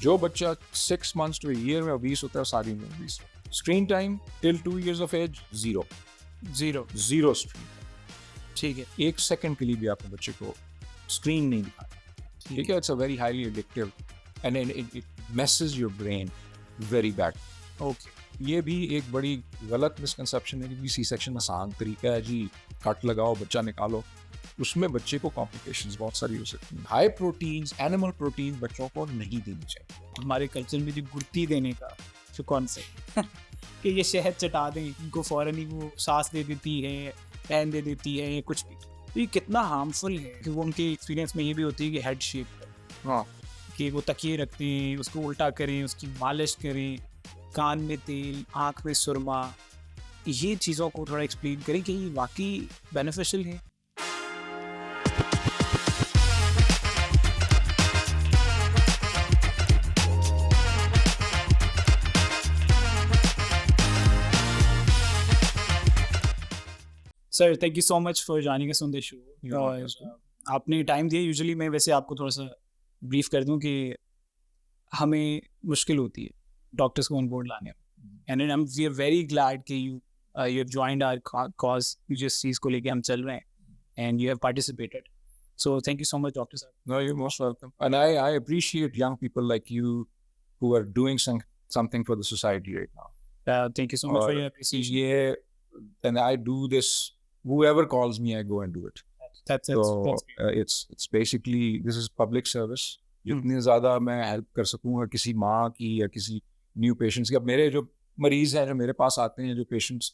जो बच्चा 6 months to a year में obese होता है सारी में obese। Screen time till 2 years of age zero screen. ठीक है। 1 सेकंड के लिए भी आपने बच्चे को स्क्रीन नहीं दिखाना, ठीक है। It's a very highly addictive and it messes your brain very bad। Okay, ये भी एक बड़ी गलत मिसकंसेप्शन है कि सी सेक्शन आसान तरीका है जी, कट लगाओ बच्चा निकालो। उसमें बच्चे को कॉम्प्लिकेशंस बहुत सारी हो सकती हैं। हाई प्रोटीन्स, एनिमल प्रोटीन बच्चों को नहीं देनी चाहिए। हमारे कल्चर में जो गुर्ती देने का जो कॉन्सेप्ट कि ये शहद चटा दें, इनको फ़ौरन ही वो सांस दे देती है, पैन दे देती है, या कुछ भी, तो ये कितना हार्मफुल है कि वो उनके एक्सपीरियंस में ये भी होती है कि हेड शेप हाँ, कि वो तकिए रखते हैं, उसको उल्टा करें, उसकी मालिश करें, कान में तेल, आँख में सुरमा, ये चीज़ों को थोड़ा एक्सप्लेन करें कि ये वाकई बेनिफिशियल है। Sir, thank you so much for joining us on the show. और आपने टाइम दिया। यूजुअली मैं वैसे आपको थोड़ा सा ब्रीफ कर दूं कि हमें मुश्किल होती है डॉक्टर्स को ऑन बोर्ड लाने में, and we are very glad कि you have joined our cause, जिस चीज़ को लेके हम चल रहे हैं, and you have participated. So thank you so much doctor साहब। no, you're most welcome. And I appreciate young people like you who are doing something for the society right now. Thank you so much for your और appreciation. ये, and I do this, whoever calls me, I go and do it. That's So great. it's basically, this is public service। जितनी ज़्यादा मैं help कर सकूँगा किसी माँ की या किसी न्यू पेशेंट्स की। अब मेरे जो मरीज़ हैं जो मेरे पास आते हैं, जो patients,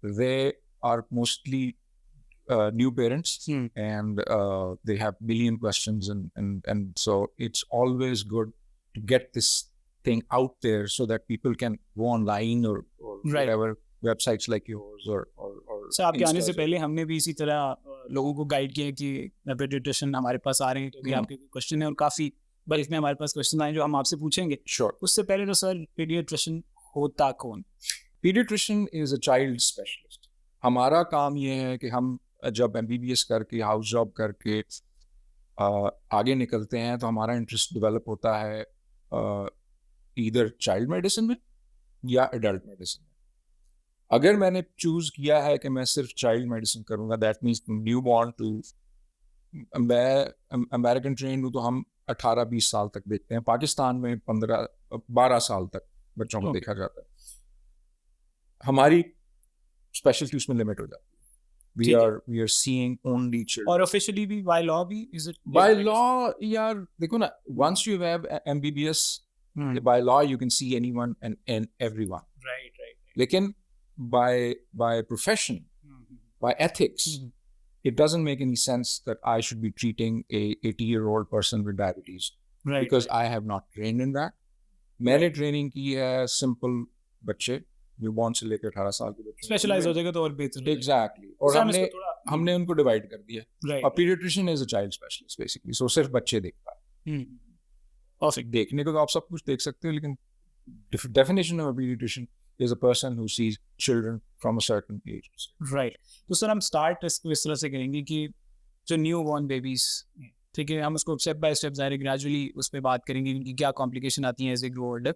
they are mostly new parents and they have million questions and so it's always good to get this thing out there so that people can go online or Right. whatever websites like yours or sir, आपके आने से Instas or- पहले हमने भी इसी तरह लोगों को गाइड किया कि पेडियाट्रिशियन हमारे पास आ रहे हैं क्योंकि आपके क्वेश्चन है, और काफ़ी बल्क में हमारे पास क्वेश्चन आए जो हम आपसे पूछेंगे। Sure। उससे पहले तो सर, पेडियाट्रिशियन होता कौन? Pediatrician is a child specialist। हमारा काम ये है कि हम जब MBBS करके, हाउस जॉब करके आगे निकलते हैं तो हमारा इंटरेस्ट डेवलप होता है ईदर चाइल्ड मेडिसिन में या एडल्ट मेडिसिन में। अगर मैंने चूज किया है कि मैं सिर्फ चाइल्ड मेडिसिन करूंगा, that means newborn to, मैं अमेरिकन ट्रेन हूँ तो हम 18-20 साल तक देखते हैं। पाकिस्तान में 15-12 साल तक बच्चों को देखा जाता है। हमारी स्पेशलिटी उसमें लिमिट हो जाती है। We are seeing only children। और ऑफिशियली भी बाय लॉ भी इज इट? By law, यार देखो ना, once you have MBBS, by law you can see anyone and everyone। Right. लेकिन by profession, by ethics, it doesn't make any sense that I should be treating a 80-year-old person with diabetes because I have not trained in that। मैंने training की है simple बच्चे, newborn से लेकर 18 साल के बच्चे। स्पेशलाइज हो जाएगा तो और बेहतर। एग्जैक्टली। और हमने उनको डिवाइड कर दिया। Right। और paediatrician is a child specialist basically, so सिर्फ बच्चे देखता है। परफेक्ट। देखने को तो आप सब कुछ देख सकते हो, लेकिन definition of a pediatrician is a person who sees children from a certain age। Right. तो सर, हम स्टार्ट इसको इस तरह से करेंगे कि जो न्यू बॉर्न बेबीज, ठीक है, हम उसको स्टेप बाय स्टेप ज़ाहिर ग्रेजुअली उस पर बात करेंगे कि क्या कॉम्प्लिकेशन आती हैं एज ए ग्रो ओल्डर।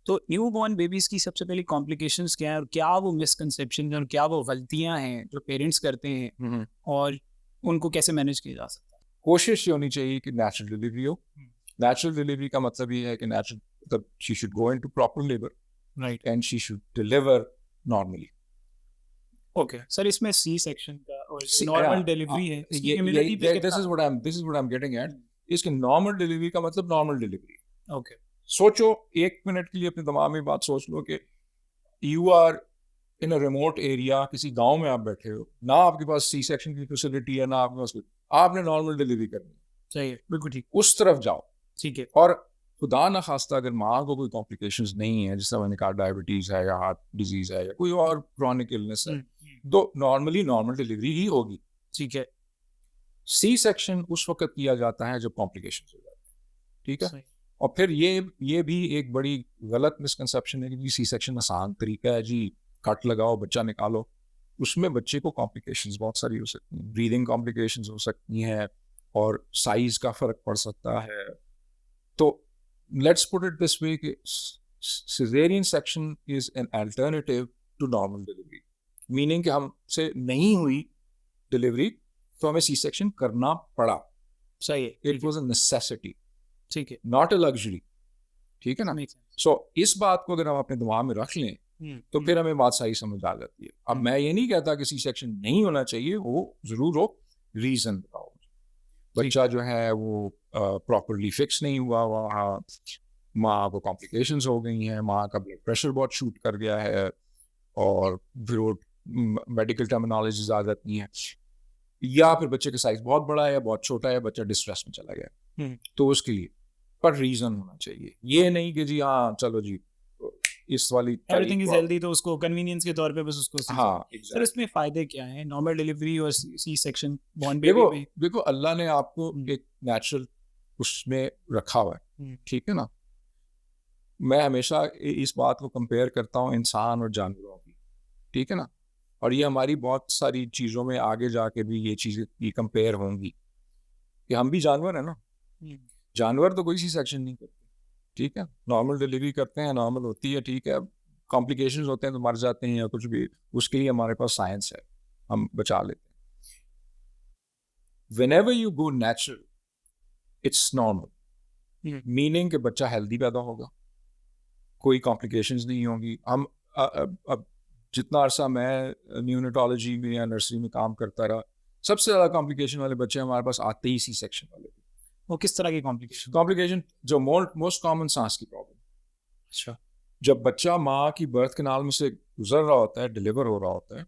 तो न्यू बॉर्न बेबीज की सबसे पहले कॉम्प्लिकेशंस क्या है, और क्या वो मिसकंसेप्शन और क्या वो गलतियां हैं जो पेरेंट्स करते हैं, और उनको कैसे मैनेज किया जा सकता है? कोशिश ये होनी चाहिए कि नेचुरल डिलीवरी हो। नेचुरल डिलीवरी का मतलब ये है कि नेचुरल, मतलब she should go into proper labour, right, and she should deliver normally. Okay sir, इसमें सी सेक्शन का और नॉर्मल डिलीवरी है, this is what I am getting eight. इसके नॉर्मल डिलीवरी का मतलब नॉर्मल डिलीवरी। ओके, सोचो 1 minute के लिए अपने दिमाग में बात सोच लो कि you are in a remote area, किसी गांव में आप बैठे हो, ना आपके पास सी सेक्शन की फैसिलिटी है, ना आपके पास कुछ, आपने नॉर्मल डिलीवरी करनी है। सही है, बिल्कुल ठीक, उस तरफ जाओ। ठीक है। और खुदा ना खास्ता अगर माँ को कोई कॉम्प्लिकेशंस नहीं है, जैसे मैंने कहा डायबिटीज है या हार्ट डिजीज है या कोई और क्रॉनिक इलनेस है, तो नॉर्मली नॉर्मल डिलीवरी ही होगी। ठीक है। सी सेक्शन उस वक्त किया जाता है जब कॉम्प्लिकेशंस हो जाते हैं, ठीक है। और फिर ये भी एक बड़ी गलत मिसकंसेप्शन है कि सी सेक्शन आसान तरीका है जी, कट लगाओ बच्चा निकालो। उसमें बच्चे को कॉम्प्लिकेशंस बहुत सारी हो सकती हैं, ब्रीदिंग कॉम्प्लिकेशंस हो सकती हैं और साइज का फर्क पड़ सकता है। तो let's put it this way कि caesarean section is an alternative to normal delivery, meaning कि हमसे नहीं हुई डिलीवरी तो हमें सी सेक्शन करना पड़ा. सही है. इट वाज अ नेसेसिटी, ठीक है. Not a luxury. ठीक है ना. Makes sense. सो इस बात को अगर हम अपने दिमाग में रख लें तो फिर हमें बात सही समझ आ जाती है. अब मैं ये नहीं कहता कि सी सेक्शन नहीं होना चाहिए, वो जरूर हो, रीजन बताओ. बच्चा जो है वो प्रॉपरली फिक्स नहीं हुआ, वहाँ माँ को कॉम्प्लिकेशंस हो गई हैं, माँ का ब्लड प्रेशर बहुत शूट कर गया है, और फिर वो मेडिकल टर्मिनोलॉजीज आ जाती हैं, या फिर बच्चे का साइज बहुत बड़ा है या बहुत छोटा है, बच्चा डिस्ट्रेस में चला गया, तो उसके लिए पर रीजन होना चाहिए. ये नहीं कि जी हाँ चलो जी इस वाली एवरीथिंग इज हेल्दी तो उसको कन्वीनियंस के तौर पे बस उसको. हाँ सर इसमें फायदे क्या हैं नॉर्मल डिलीवरी और सी सेक्शन बॉर्न बेबी में? देखो अल्लाह ने आपको एक नेचुरल उसमें रखा हुआ है, ठीक है ना. मैं हमेशा इस बात को कंपेयर करता हूँ इंसान और जानवरों की, ठीक है ना. और ये हमारी बहुत सारी चीज़ों में आगे जाके भी ये चीज़ें ये कंपेयर होंगी कि हम भी जानवर हैं ना. जानवर तो कोई सी सेक्शन नहीं करते, ठीक है, नॉर्मल डिलीवरी करते हैं, नॉर्मल होती है, ठीक है, कॉम्प्लिकेशंस होते हैं तो मर जाते हैं या कुछ भी, उसके लिए हमारे पास साइंस है, हम बचा लेते हैं. Whenever you go natural, it's normal. Meaning कि बच्चा हेल्दी पैदा होगा, कोई कॉम्प्लिकेशंस नहीं होंगी. हम अब जितना अरसा मैं न्यूनेटोलॉजी में या नर्सरी में काम करता रहा, सबसे ज़्यादा कॉम्प्लिकेशन वाले बच्चे हमारे पास आते ही सी सेक्शन वाले. वो किस तरह की कॉम्प्लिकेशन जो मोस्ट कॉमन सांस की प्रॉब्लम. अच्छा. जब बच्चा माँ की बर्थ कैनाल में से गुजर रहा होता है, डिलीवर हो रहा होता है,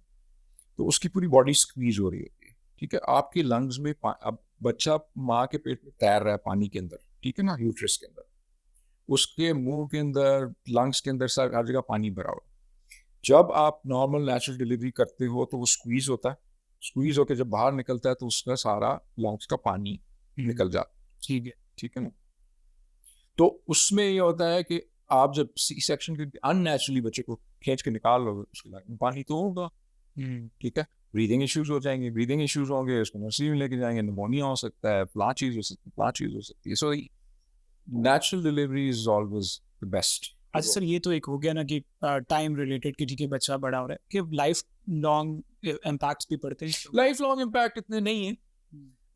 तो उसकी पूरी बॉडी स्क्वीज हो रही होती है, ठीक है. आपके लंग्स में अब बच्चा माँ के पेट में तैर रहा है पानी के अंदर, ठीक है ना, यूट्रस के अंदर, उसके मुंह के अंदर, लंग्स के अंदर हर जगह पानी भरा हुआ. जब आप नॉर्मल नेचुरल डिलीवरी करते हो तो वो स्क्वीज होता है, स्क्वीज होकर जब बाहर निकलता है तो उसका सारा लंग्स का पानी निकल जाता है. ठीक है ना. तो उसमें ये होता है कि आप जब सी सेक्शन के अननेचुरली बच्चे को खींच के निकाल लोगे, उसके लंग में पानी तो होगा, ठीक है, ब्रीदिंग इश्यूज हो जाएंगे, ब्रीदिंग इश्यूज होंगे, उसको नर्सरी में लेके जाएंगे, निमोनिया हो सकता है, फला चीज हो सकती है, so natural delivery is always the best. अच्छा सर, ये तो एक हो गया ना कि टाइम रिलेटेड कि ठीक है बच्चा बड़ा हो रहा है, कि लाइफ लॉन्ग इम्पैक्ट्स भी पड़ते हैं. लाइफ लॉन्ग इम्पैक्ट इतने नहीं है,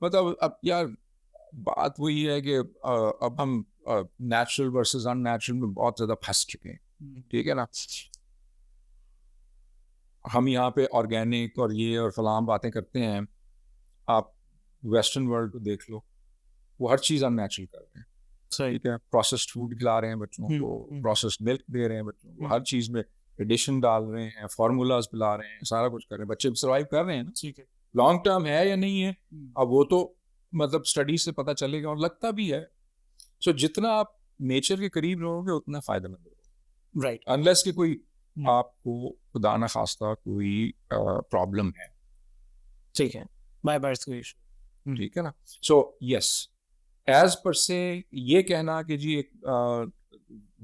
मतलब अब यार बात वही है कि अब हम नेचुरल वर्सेस अननेचुरल में बहुत ज़्यादा फंस चुके हैं, ठीक है ना. हम यहाँ पे ऑर्गेनिक और ये और फलाम बातें करते हैं, आप वेस्टर्न वर्ल्ड को देख लो, वो हर चीज़ अननेचुरल कर रहे हैं, ठीक है. प्रोसेस्ड फूड खिला रहे हैं बच्चों को, प्रोसेस्ड मिल्क दे रहे हैं बच्चों को, हर चीज़ में एडिशन डाल रहे हैं, फार्मूलाज पिला रहे हैं, सारा कुछ कर रहे हैं, बच्चे सर्वाइव कर रहे हैं ना. ठीक है, लॉन्ग टर्म है या नहीं है अब वो तो मतलब स्टडी से पता चलेगा, और लगता भी है. सो जितना आप नेचर के करीब रहोगे उतना फायदेमंद रहोगे, राइट, अनलेस कि कोई आपको खुदा ना खास्ता कोई प्रॉब्लम है, ठीक है, बाय बर्थ कोई इशू, ठीक है ना. सो यस, एज पर से ये कहना कि जी एक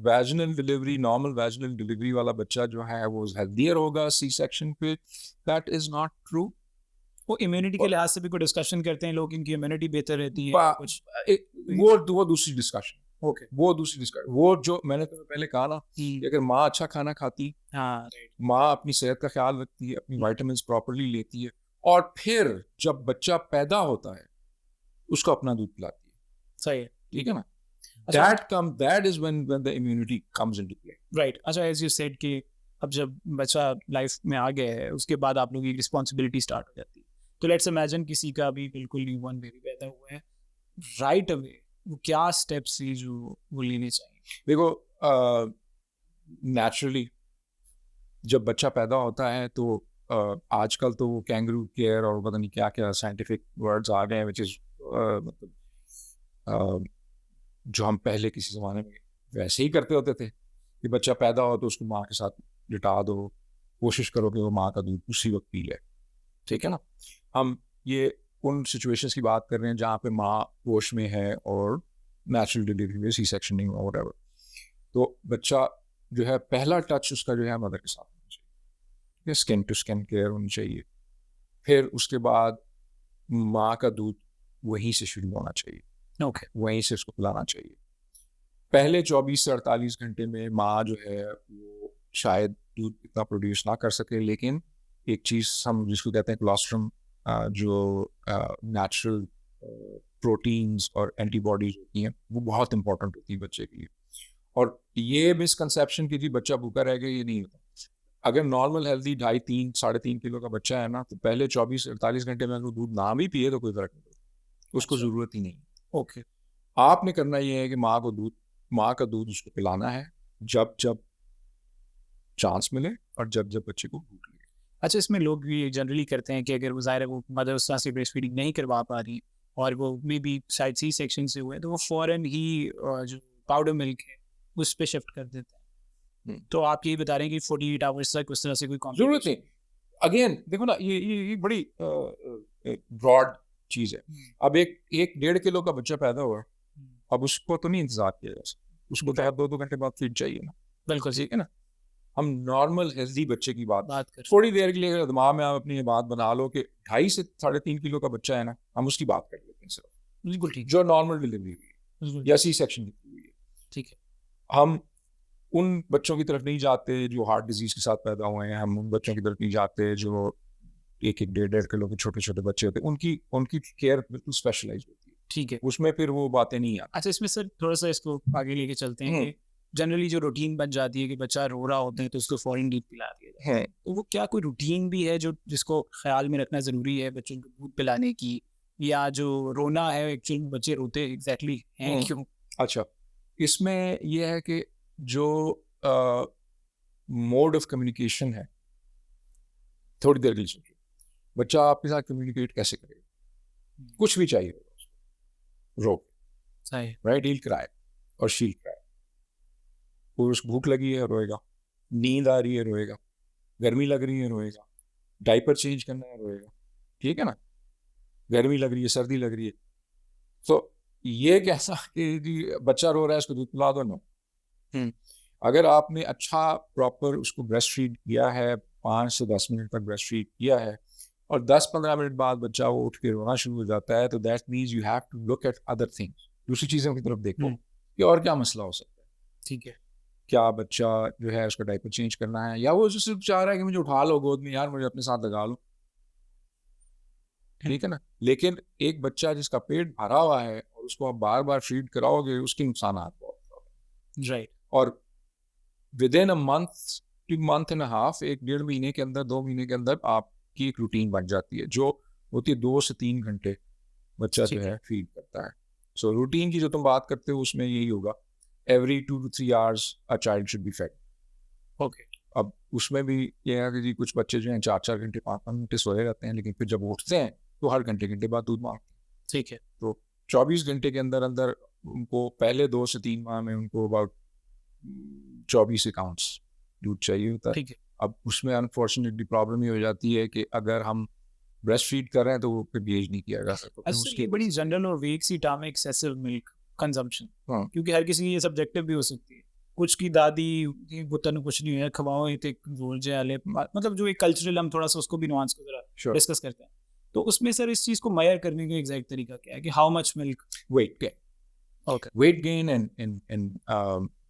vaginal delivery, normal vaginal delivery वाला बच्चा जो है वो हेल्दियर होगा सी सेक्शन पे, दैट इज नॉट ट्रू. वो इम्यूनिटी के लिहाज से भी कोई डिस्कशन करते हैं लोग, इनकी इम्यूनिटी बेहतर रहती है कुछ, वो दूसरी डिस्कशन. ओके, वो दूसरी डिस्कशन, वो जो मैंने तुम्हें पहले कहा ना कि अगर माँ अच्छा खाना खाती, माँ अपनी सेहत का ख्याल रखती है, अपनी विटामिन्स प्रॉपर्ली लेती है, और फिर जब बच्चा पैदा होता है उसको अपना दूध पिलाती है, सही है, ठीक है ना. that is when the immunity comes into play, right. अच्छा, as you said कि अब जब बच्चा लाइफ में आ गया है उसके बाद आप लोगों की रिस्पॉन्सिबिलिटी स्टार्ट हो जाती है. तो लेट्स इमेजिन किसी का भी बिल्कुल न्यूबॉर्न बेबी पैदा हुआ है, राइट अवे वो क्या स्टेप्स है जो वो लेने चाहिए? देखो नेचुरली जब बच्चा पैदा होता है तो आजकल तो वो कैंगरू केयर और पता नहीं क्या क्या साइंटिफिक वर्ड्स आ गए हैं, विच इज मतलब जो हम पहले किसी ज़माने में वैसे ही करते होते थे कि बच्चा पैदा हो तो उसको माँ के साथ लिटा दो, कोशिश करो कि वो माँ का दूध उसी वक्त पी ले, ठीक है ना. हम ये उन सिचुएशंस की बात कर रहे हैं जहाँ पे माँ होश में है और नेचुरल डिलीवरी में सी सेक्शन नहीं हुआ, व्हाटएवर. तो बच्चा जो है पहला टच उसका जो है मदर के साथ होना चाहिए, स्किन टू स्किन केयर होनी चाहिए. फिर उसके बाद माँ का दूध वहीं से शुरू होना चाहिए, ओके, वहीं से उसको पिलाना चाहिए. पहले 24 से 48 घंटे में माँ जो है वो शायद दूध इतना प्रोड्यूस ना कर सके, लेकिन एक चीज़ हम जिसको कहते हैं कोलोस्ट्रम, जो नेचुरल प्रोटीन्स और एंटीबॉडीज होती हैं, वो बहुत इंपॉर्टेंट होती है बच्चे के लिए। और ये मिसकंसेप्शन कि जी बच्चा भूखा रह गया, ये नहीं होता। अगर नॉर्मल हेल्दी 2.5 साढ़े 3 किलो का बच्चा है ना, तो पहले 24-48 घंटे में अगर दूध ना भी पिए तो कोई फर्क नहीं पड़ता, उसको अच्छा। ज़रूरत ही नहीं। ओके। आपने करना ये है कि माँ का दूध उसको पिलाना है जब जब चांस मिले और जब जब बच्चे को भूख लगे। अच्छा, इसमें लोग भी जनरली करते हैं कि अगर वो ज़ाहिर है वो मदर उस तरह से ब्रेस्ट फीडिंग नहीं करवा पा रही और वो मे बी शायद सी सेक्शन से हुए, तो वो फ़ौरन ही जो पाउडर मिल्क है उस पे शिफ्ट कर देते हैं। तो आप यही बता रहे हैं कि 48 आवर्स तक उस तरह से कोई जरूरत कॉम्प्लिकेशन नहीं। अगेन देखो ना, ये बड़ी ब्रॉड चीज़ है। अब एक 1.5 किलो का बच्चा पैदा हुआ, अब उसको तो नहीं इंतजार किया जा सकता, उसको तो 2-2 घंटे बाद फीड चाहिए ना। बिल्कुल ठीक है ना। हम नॉर्मल हेल्दी बच्चे की बात कर थोड़ी देर के लिए अगर दिमाग में आप अपनी ये बात बना लो कि 2.5 से 3.5 किलो का बच्चा है ना, हम उसकी बात कर लेते हैं सिर्फ, बिल्कुल ठीक जो नॉर्मल डिलीवरी हुई है बिल्कुल या सी सेक्शन की हुई है। ठीक है। हम उन बच्चों की तरफ नहीं जाते जो हार्ट डिजीज के साथ पैदा हुए हैं, हम उन बच्चों की तरफ नहीं जाते जो 1-1 1.5 किलो के छोटे छोटे बच्चे होते हैं, उनकी केयर बिल्कुल स्पेशलाइज होती है। ठीक है। उसमें फिर वो बातें नहीं आती। अच्छा, इसमें सर थोड़ा सा इसको आगे लेके चलते हैं कि जनरली जो रूटीन बन जाती है कि बच्चा रो रहा होता है तो उसको फॉरेन दूध पिला दिया जाता है, तो वो क्या कोई रूटीन भी है जो जिसको ख्याल में रखना ज़रूरी है बच्चों को दूध पिलाने की, या जो रोना है एक्चुअली बच्चे रोते एग्जैक्टली हैं क्यों? अच्छा, इसमें यह है कि जो मोड ऑफ कम्युनिकेशन है, थोड़ी देर के लिए सोचिए, बच्चा आपके साथ कम्युनिकेट कैसे करेगा? कुछ भी चाहिए होगा उसको, रो, सही। राइट, he'll cry और she'll cry। और उसको भूख लगी है रोएगा, नींद आ रही है रोएगा, गर्मी लग रही है रोएगा, डायपर चेंज करना है रोएगा, ठीक है ना, गर्मी लग रही है, सर्दी लग रही है। तो ये कैसा कि जी बच्चा रो रहा है उसको दूध पिला दो, नो। अगर आपने अच्छा प्रॉपर उसको ब्रेस्ट फीड किया है, 5 से 10 मिनट तक ब्रेस्ट फीड किया है, और 10-15 मिनट बाद बच्चा वो उठ के रोना शुरू हो जाता है, तो that means you have to look at other things, दूसरी चीज़ों की तरफ देखो कि और क्या मसला हो सकता है। ठीक है। क्या बच्चा जो है उसका डायपर चेंज करना है, या वो जो सिर्फ चाह रहा है कि मुझे उठा लो गोद में, यार मुझे अपने साथ लगा लो, ठीक है ना। लेकिन एक बच्चा जिसका पेट भरा हुआ है और उसको आप बार बार फीड कराओगे, उसके नुकसान बहुत, राइट। और with in a month two month and half, 1-1.5 महीने के अंदर, 2 महीने के अंदर आपकी एक रूटीन बन जाती है जो होती है 2 से 3 घंटे बच्चा जो है फीड करता है। सो रूटीन की जो तुम बात करते हो उसमें यही होगा, every 2 to 3 hours a child should be fed. Okay. अब उसमें भी ये है कि जी कुछ बच्चे जो हैं 4-4 घंटे 5-5 घंटे सोए रहते हैं, लेकिन फिर जब उठते हैं तो हर घंटे बाद दूध मांगते हैं। ठीक है। तो 24 घंटे के अंदर अंदर उनको पहले 2 से 3 माह में उनको अबाउट 24 अकाउंट्स दूध चाहिए होता है। ठीक है। अब उसमें अनफॉर्चुनेटली प्रॉब्लम ये हो जाती है कि अगर हम ब्रेस्ट फीड कर रहे हैं तो वो फिर गेज नहीं किया जा सकता। उसकी बड़ी जनरल और वेग सी टर्म है एक्सेसिव मिल्क कंजम्पशन, क्योंकि हर किसी की ये सब्जेक्टिव भी हो सकती है। कुछ की दादी बुतन कुछ नहीं है खवाओ इतने गोल जाले, मतलब जो एक कल्चरल, हम थोड़ा सा उसको भी नुआंस को जरा डिस्कस करते हैं। तो उसमें सर इस चीज को मेजर करने का एग्जैक्ट तरीका क्या है कि how much milk? Weight gain. Okay, weight gain and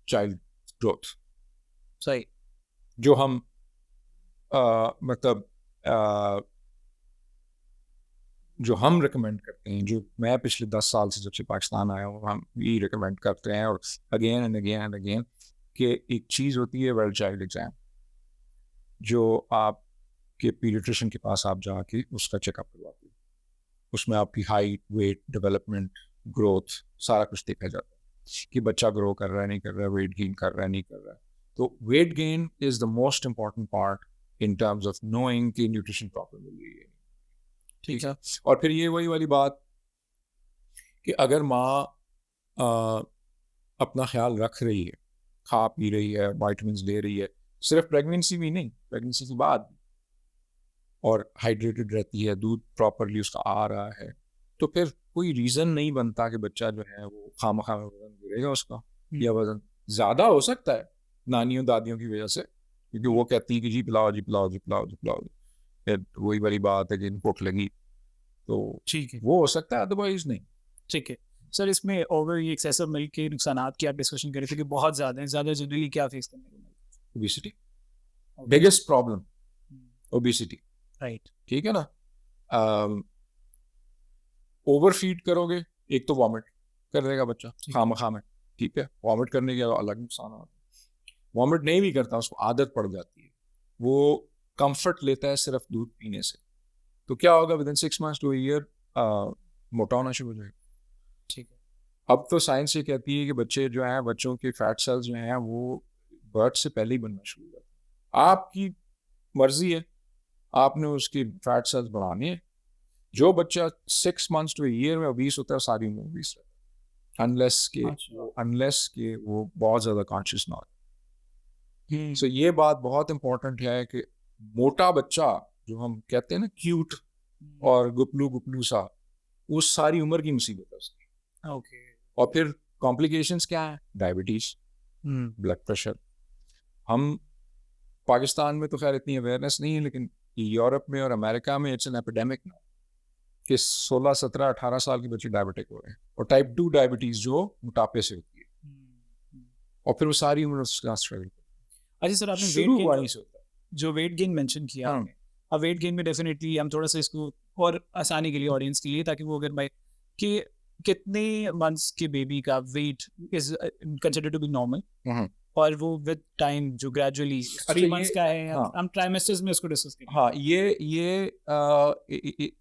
child growth. सही। जो हम मतलब जो हम रिकमेंड करते हैं, जो मैं पिछले 10 साल से जब से पाकिस्तान आया हूँ, हम यही रिकमेंड करते हैं और again and again and again, कि एक चीज़ होती है वर्ल्ड चाइल्ड एग्जाम, जो आपके पीडियाट्रिशियन के पास आप जाके उसका चेकअप करवाते हैं। उसमें आपकी हाइट, वेट, डेवलपमेंट, ग्रोथ, सारा कुछ देखा जाता है कि बच्चा ग्रो कर रहा है नहीं कर रहा है, वेट गेन कर रहा है नहीं कर रहा है। तो weight gain is the most important part in terms of knowing कि न्यूट्रिशन प्रॉपर मिल रही है। ठीक है। और फिर ये वही वाली बात कि अगर माँ अपना ख्याल रख रही है, खा पी रही है, वाइटामिन ले रही है, सिर्फ प्रेगनेंसी में नहीं, प्रेगनेंसी के बाद, और हाइड्रेटेड रहती है, दूध प्रॉपरली उसका आ रहा है, तो फिर कोई रीज़न नहीं बनता कि बच्चा जो है वो खामखा में वजन गिरेगा उसका, या वजन ज़्यादा हो सकता है नानियों दादियों की वजह से, क्योंकि वो कहती है कि जी पिलाओ जी पिलाओ जी पिलाओ जी पिलाओ। फिर वही वाली बात है कि भूख लगी तो ठीक है, वो हो सकता है, अदरवाइज नहीं। ठीक है। सर इसमें ओवर ये एक्सेसिव मिल्क के नुकसानात की आप डिस्कशन कर रहे थे कि बहुत ज़्यादा हैं, ज़्यादा जनरली क्या फेस करने को ओबेसिटी बिगेस्ट प्रॉब्लम, मिलता ओबेसिटी, राइट ठीक है ना। ओवर फीड करोगे, एक तो वॉमिट कर देगा बच्चा खामखा में, ठीक है। वॉमिट करने के अलग नुकसान होता है। वॉमिट नहीं भी करता, उसको आदत पड़ जाती है, वो कंफर्ट लेता है सिर्फ दूध पीने से, तो क्या होगा with in 6 months to a year मोटा होना शुरू हो जाएगा। ठीक है। अब तो साइंस ये कहती है कि बच्चे जो हैं, बच्चों के फैट सेल्स जो हैं वो बर्थ से पहले ही बनना शुरू हो जाते हैं। आपकी मर्जी है, आपने उसकी फैट सेल्स बढ़ाने हैं। जो बच्चा 6 months to a year में ओबीस होता है, सारी उम्र ओबीस रहता है, अनलेस के वो बहुत ज़्यादा कॉन्शियस ना हो। सो ये बात बहुत इंपॉर्टेंट है कि मोटा बच्चा जो हम कहते हैं ना क्यूट और गुपलू गुपलू सा, वो सारी उम्र की मुसीबत है उसकी। ओके। और फिर कॉम्प्लिकेशंस क्या है? Diabetes, blood pressure. हम पाकिस्तान में तो खैर इतनी अवेयरनेस नहीं है, लेकिन यूरोप में और अमेरिका में इट्स एन एपिडेमिक ना, कि 16, 17, 18 साल के बच्चे डायबिटिक हो रहे हैं, और टाइप 2 डायबिटीज जो मोटापे से होती है, और फिर वो सारी उम्र उसका स्ट्रगल। अच्छा सर, आपने शुरू हुआ ही से होता है। जो वेट गेन मेंशन किया हाँ। आपने, अब वेट गेन में डेफिनेटली हम थोड़ा सा इसको और आसानी के लिए ऑडियंस के लिए, ताकि वो अगर भाई कि कितने मंथ्स के बेबी का weight is considered to be normal, और वो विद टाइम जो ग्रेजुअली 3 months का है, हाँ। हम ट्राइमेस्टर्स में इसको डिस्कस करेंगे। हाँ, ये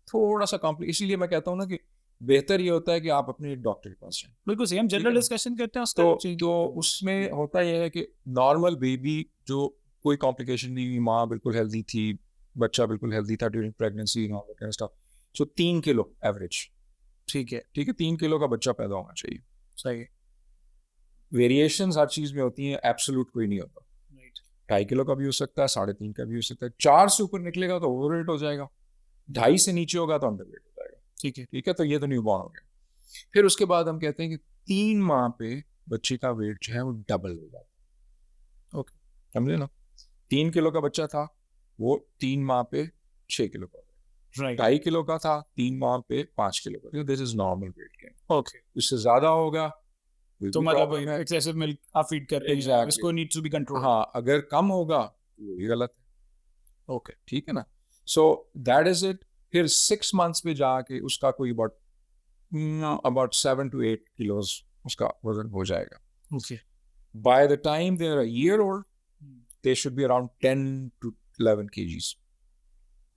थोड़ा सा कॉम्प्लिकेट, इसीलिए मैं कहता हूँ ना कि बेहतर ये होता है कि आप अपने डॉक्टर के पास जाएं। बिल्कुल सही, हम जनरल डिस्कशन करते हैं उसका तो उसमें होता यह है कि नॉर्मल बेबी जो कोई कॉम्प्लिकेशन नहीं हुई, माँ बिल्कुल हेल्दी थी, बच्चा बिल्कुल हेल्दी था ड्यूरिंग प्रेगनेंसी, सो 3 किलो एवरेज, ठीक है 3 किलो का बच्चा पैदा होना चाहिए। सही। वेरिएशंस हर चीज में होती हैं, एब्सोल्यूट कोई नहीं होता। 2.5 किलो का भी हो सकता है, 3.5 का भी हो सकता है। 4 से ऊपर निकलेगा तो ओवरवेट हो जाएगा, 2.5 से नीचे होगा तो अंडरवेट हो जाएगा। ठीक है, तो ये तो न्यूबॉर्न हो गया। फिर उसके बाद हम कहते हैं कि 3 माह पे बच्चे का वेट जो है वो डबल हो जाता है। ओके, समझे ना। 3 किलो का बच्चा था, वो 3 माह पे 6 किलो का, 2.5 किलो का था, 3 माह पे 5 किलो का। This is normal weight gain. Okay, इससे ज्यादा होगा तो मतलब एक्सेसिव मिल्क आप फीड कर रहे हैं, इसको नीड्स टू बी कंट्रोल। हाँ, अगर कम होगा वो भी गलत है। ओके, ठीक है ना। So that is it. फिर 6 months पे जाके उसका कोई अबाउट 7 to 8 kilos उसका वजन हो जाएगा। Okay, by the time they are a year old they should be around 10 to 11 kgs.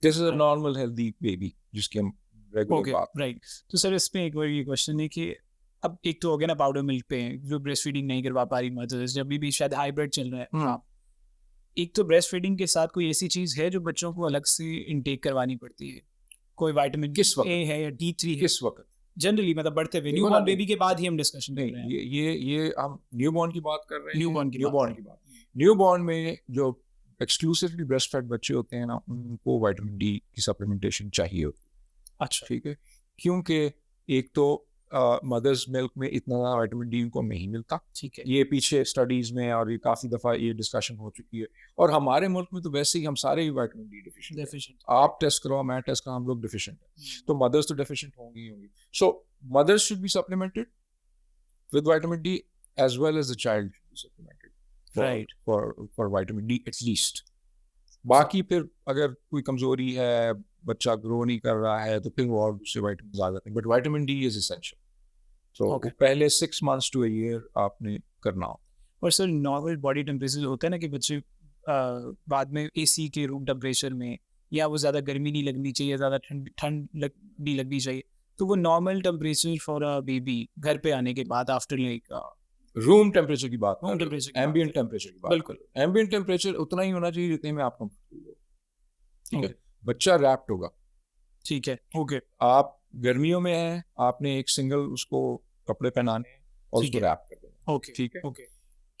This is a normal healthy baby जिसकी हम रेगुलर बात। राइट। तो सर इसमें एक बार ये क्वेश्चन है कि अब एक तो हो गया ना पाउडर मिल्क पे जो ब्रेस्ट फीडिंग नहीं करवा पा रही मदर्स, जब भी शायद हाइब्रिड चल रहा है। हाँ, एक तो ब्रेस्ट फीडिंग के साथ कोई ऐसी चीज है जो बच्चों को अलग से इनटेक करवानी पड़ती है? कोई विटामिन किस वक्त ए है या D3 है? किस वक्त जनरली मतलब बढ़ते हुए न्यूबॉर्न बेबी के बाद ही हम डिस्कशन कर रहे हैं। ये हम न्यूबॉर्न की बात कर रहे हैं। न्यूबॉर्न की बात। न्यूबॉर्न में जो एक्सक्लूसिवली ब्रेस्ट फेड बच्चे होते हैं ना, उनको विटामिन डी की सप्लीमेंटेशन चाहिए होती है। अच्छा, ठीक है, क्योंकि एक तो मदर्स मिल्क में इतना विटामिन डी उनको नहीं मिलता। ठीक है, ये पीछे स्टडीज में और ये काफ़ी दफ़ा ये डिस्कशन हो चुकी है, और हमारे मुल्क में तो वैसे ही हम सारे ही विटामिन डी डिफिशिएंट। आप टेस्ट करो, मैं टेस्ट करो, हम लोग डिफिशिएंट हैं, तो मदर्स तो डिफिशिएंट होंगी। So mothers should be supplemented with vitamin D as well as the child supplemented right for vitamin D at least. बाकी फिर अगर कोई कमजोरी है, बच्चा ग्रो नहीं कर रहा है, तो फिर वो और दूसरे विटामिन आ जाते हैं, but vitamin D is essential. तो पहले 6 months to a year आपने करना हो। और सर नॉर्मल बॉडी टेम्परेचर होता है ना कि बच्चे बाद में एसी के रूम टेम्परेचर में, या वो ज़्यादा गर्मी नहीं लगनी चाहिए, ज़्यादा ठंड नहीं लगनी चाहिए, तो वो normal temperature for a baby घर पे आने के बाद आफ्टर लाइक रूम टेम्परेचर की बात, रूम टेम्परेचर, एम्बिएंट टेम्परेचर की बात। बिल्कुल, एम्बिएंट टेम्परेचर उतना ही होना चाहिए जितने में आप कंफर्टेबल हो। ठीक है, बच्चा रैप्ड होगा। ठीक है, ओके, आप गर्मियों में हैं, आपने एक सिंगल उसको कपड़े पहनाने हैं और उसको रैप कर देना। ओके, ठीक है, ओके,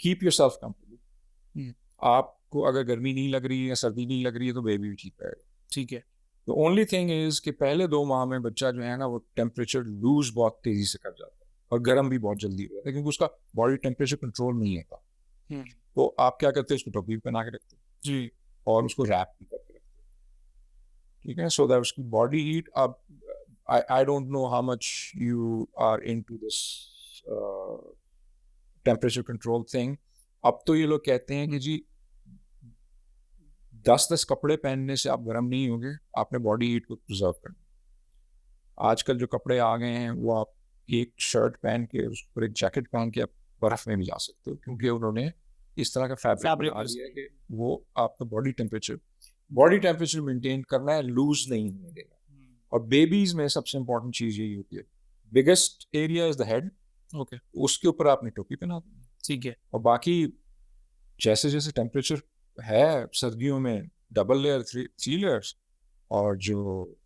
कीप योरसेल्फ कंफर्टेबल। आपको अगर गर्मी नहीं लग रही है या सर्दी नहीं लग रही है तो बेबी भी ठीक रहेगा। ठीक है। द ओनली थिंग इज कि पहले 2 माह में बच्चा जो है ना वो टेम्परेचर लूज बहुत तेजी से कर जाता है और गर्म भी बहुत जल्दी हो जाता है, क्योंकि उसका बॉडी टेम्परेचर कंट्रोल नहीं होता। तो आप क्या करते हैं, उसको टोपी पहना के रखते हैं जी, और उसको रैप भी करके रखते हैं। ठीक है, सो दैट उसकी बॉडी हीट, अब I don't know how much you are into this temperature control thing. अब तो ये लोग कहते हैं कि जी 10 कपड़े पहनने से आप गर्म नहीं होंगे, आपने बॉडी हीट को प्रिजर्व करना। आजकल जो कपड़े आ गए हैं वो आप एक शर्ट पहन के उस पर एक जैकेट पहन के आप बर्फ में भी जा सकते हो, क्योंकि उन्होंने इस तरह का फैब्रिक बना दिया है कि वो आपका बॉडी टेम्परेचर मेंटेन करना है, लूज नहीं होने देना। और बेबीज में सबसे इंपॉर्टेंट चीज यही होती है, biggest area is the head, okay, उसके ऊपर आपने टोपी पहना दी, ठीक है। और बाकी जैसे जैसे टेम्परेचर है सर्दियों में डबल लेयर, 3 लेयर्स, और जो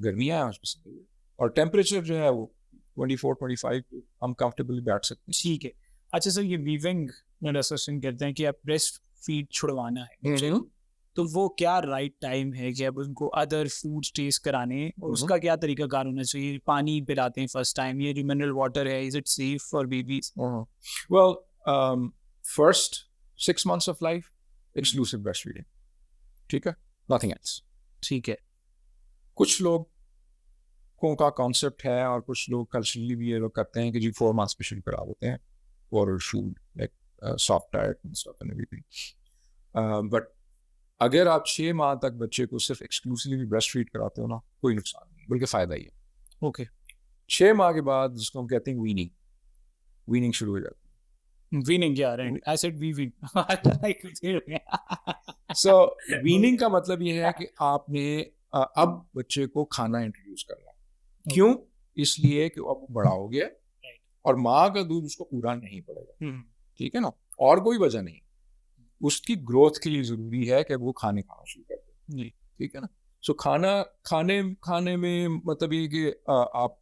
गर्मियाँ हैं उसमें, और टेम्परेचर जो है वो 24-25 हम कंफर्टेबली बैठ सकते हैं। ठीक है। अच्छा सर, ये वीविंग में डिस्कशन करते हैं कि आप ब्रेस्ट फीड छुड़वाना है, तो वो क्या राइट टाइम है कि अब उनको अदर फूड टेस्ट कराने, और उसका क्या तरीका कार होना चाहिए? पानी पिलाते हैं फर्स्ट टाइम, ये जो मिनरल वाटर है, is it safe for babies? Well, first 6 months of life, exclusive breastfeeding, ठीक है, nothing else। ठीक है। कुछ लोगों का कॉन्सेप्ट है और कुछ लोग कल्चरली भी ये लोग करते हैं कि जी 4 months पे शुरू करा देते हैं oral food like soft diet and stuff and everything। but अगर आप 6 माह तक बच्चे को सिर्फ एक्सक्लूसिवली ब्रेस्ट फीड कराते हो ना, कोई नुकसान नहीं, बल्कि फ़ायदा ही है। ओके। 6 माह के बाद जिसको हम कहते हैं वीनिंग शुरू हो जाती है। वीनिंग, या right, I said weaving. So weaning का मतलब ये है कि आपने अब बच्चे को खाना इंट्रोड्यूस करना है। क्यों? इसलिए कि अब बड़ा हो गया और माँ का दूध उसको पूरा नहीं पड़ेगा, ठीक है ना, और कोई वजह नहीं। उसकी ग्रोथ के लिए जरूरी है कि वो खाना शुरू कर दे, ठीक है ना। सो खाने में मतलब ये कि आप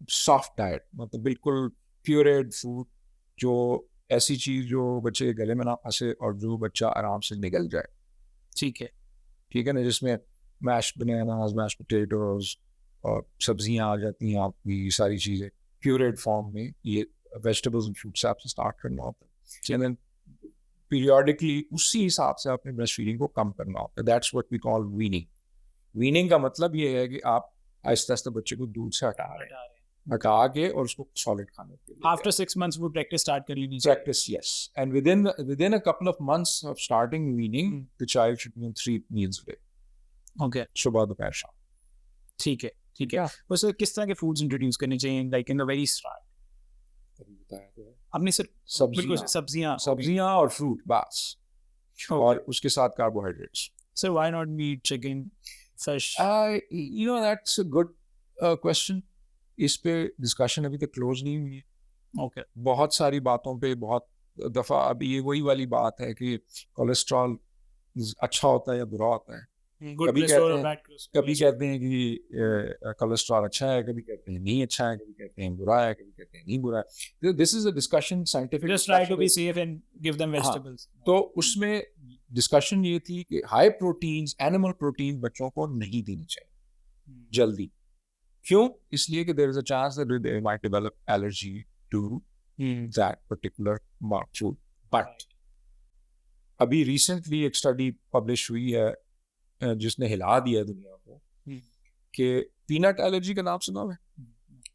सॉफ्ट डाइट, मतलब बिल्कुल प्योरेड फूड, जो ऐसी चीज जो बच्चे के गले में ना फंसे और जो बच्चा आराम से निगल जाए, ठीक है ना, जिसमें मैश बनानास, मैश पोटैटोज और सब्जियां आ जाती हैं आपकी, सारी चीजें प्योरेड फॉर्म में, ये वेजिटेबल्स एंड फ्रूट्स आपसे स्टार्ट करना होता है, एंड देन पीरियडिकली उसी हिसाब से अपने ब्रेस्ट फीडिंग को कम करना होता है। That's what we call weaning का मतलब ये है कि आप आहिस्ता आहिस्ता बच्चे को दूध से हटा के और उसको सॉलिड खाने के लिए आफ्टर 6 months वो प्रैक्टिस स्टार्ट कर लेनी चाहिए। Practice, yes, and within a couple of months of starting weaning the child should be on 3 meals a day। Okay, सुबह दोपहर शाम। ठीक है। वैसे किस तरह के फूड्स इंट्रोड्यूस करने चाहिए like in the very start? आपने सर सब्जियां और फ्रूट बस, और उसके साथ carbohydrates. Sir why not meat, chicken, fish? You know that's a good question. इस पे डिस्कशन अभी तक क्लोज नहीं हुई है। ओके, बहुत सारी बातों पे बहुत दफा अभी ये वही वाली बात है कि कोलेस्ट्रॉल अच्छा होता है या बुरा होता है। कभी कहते हैं कि कोलेस्ट्रॉल अच्छा है, कभी कहते हैं नहीं अच्छा है, कभी कहते हैं बुरा है, कभी कहते हैं नहीं बुरा है। This is a discussion, scientific, just try to be safe and give them vegetables. तो उसमें डिस्कशन ये थी कि हाई प्रोटीन्स, एनिमल प्रोटीन बच्चों को नहीं देनी चाहिए जल्दी। क्यों? इसलिए कि there is a chance that they might develop allergy to that particular food. But अभी रिसेंटली एक स्टडी पब्लिश हुई है जिसने हिला दिया दुनिया को, कि पीनट एलर्जी का नाम सुना है?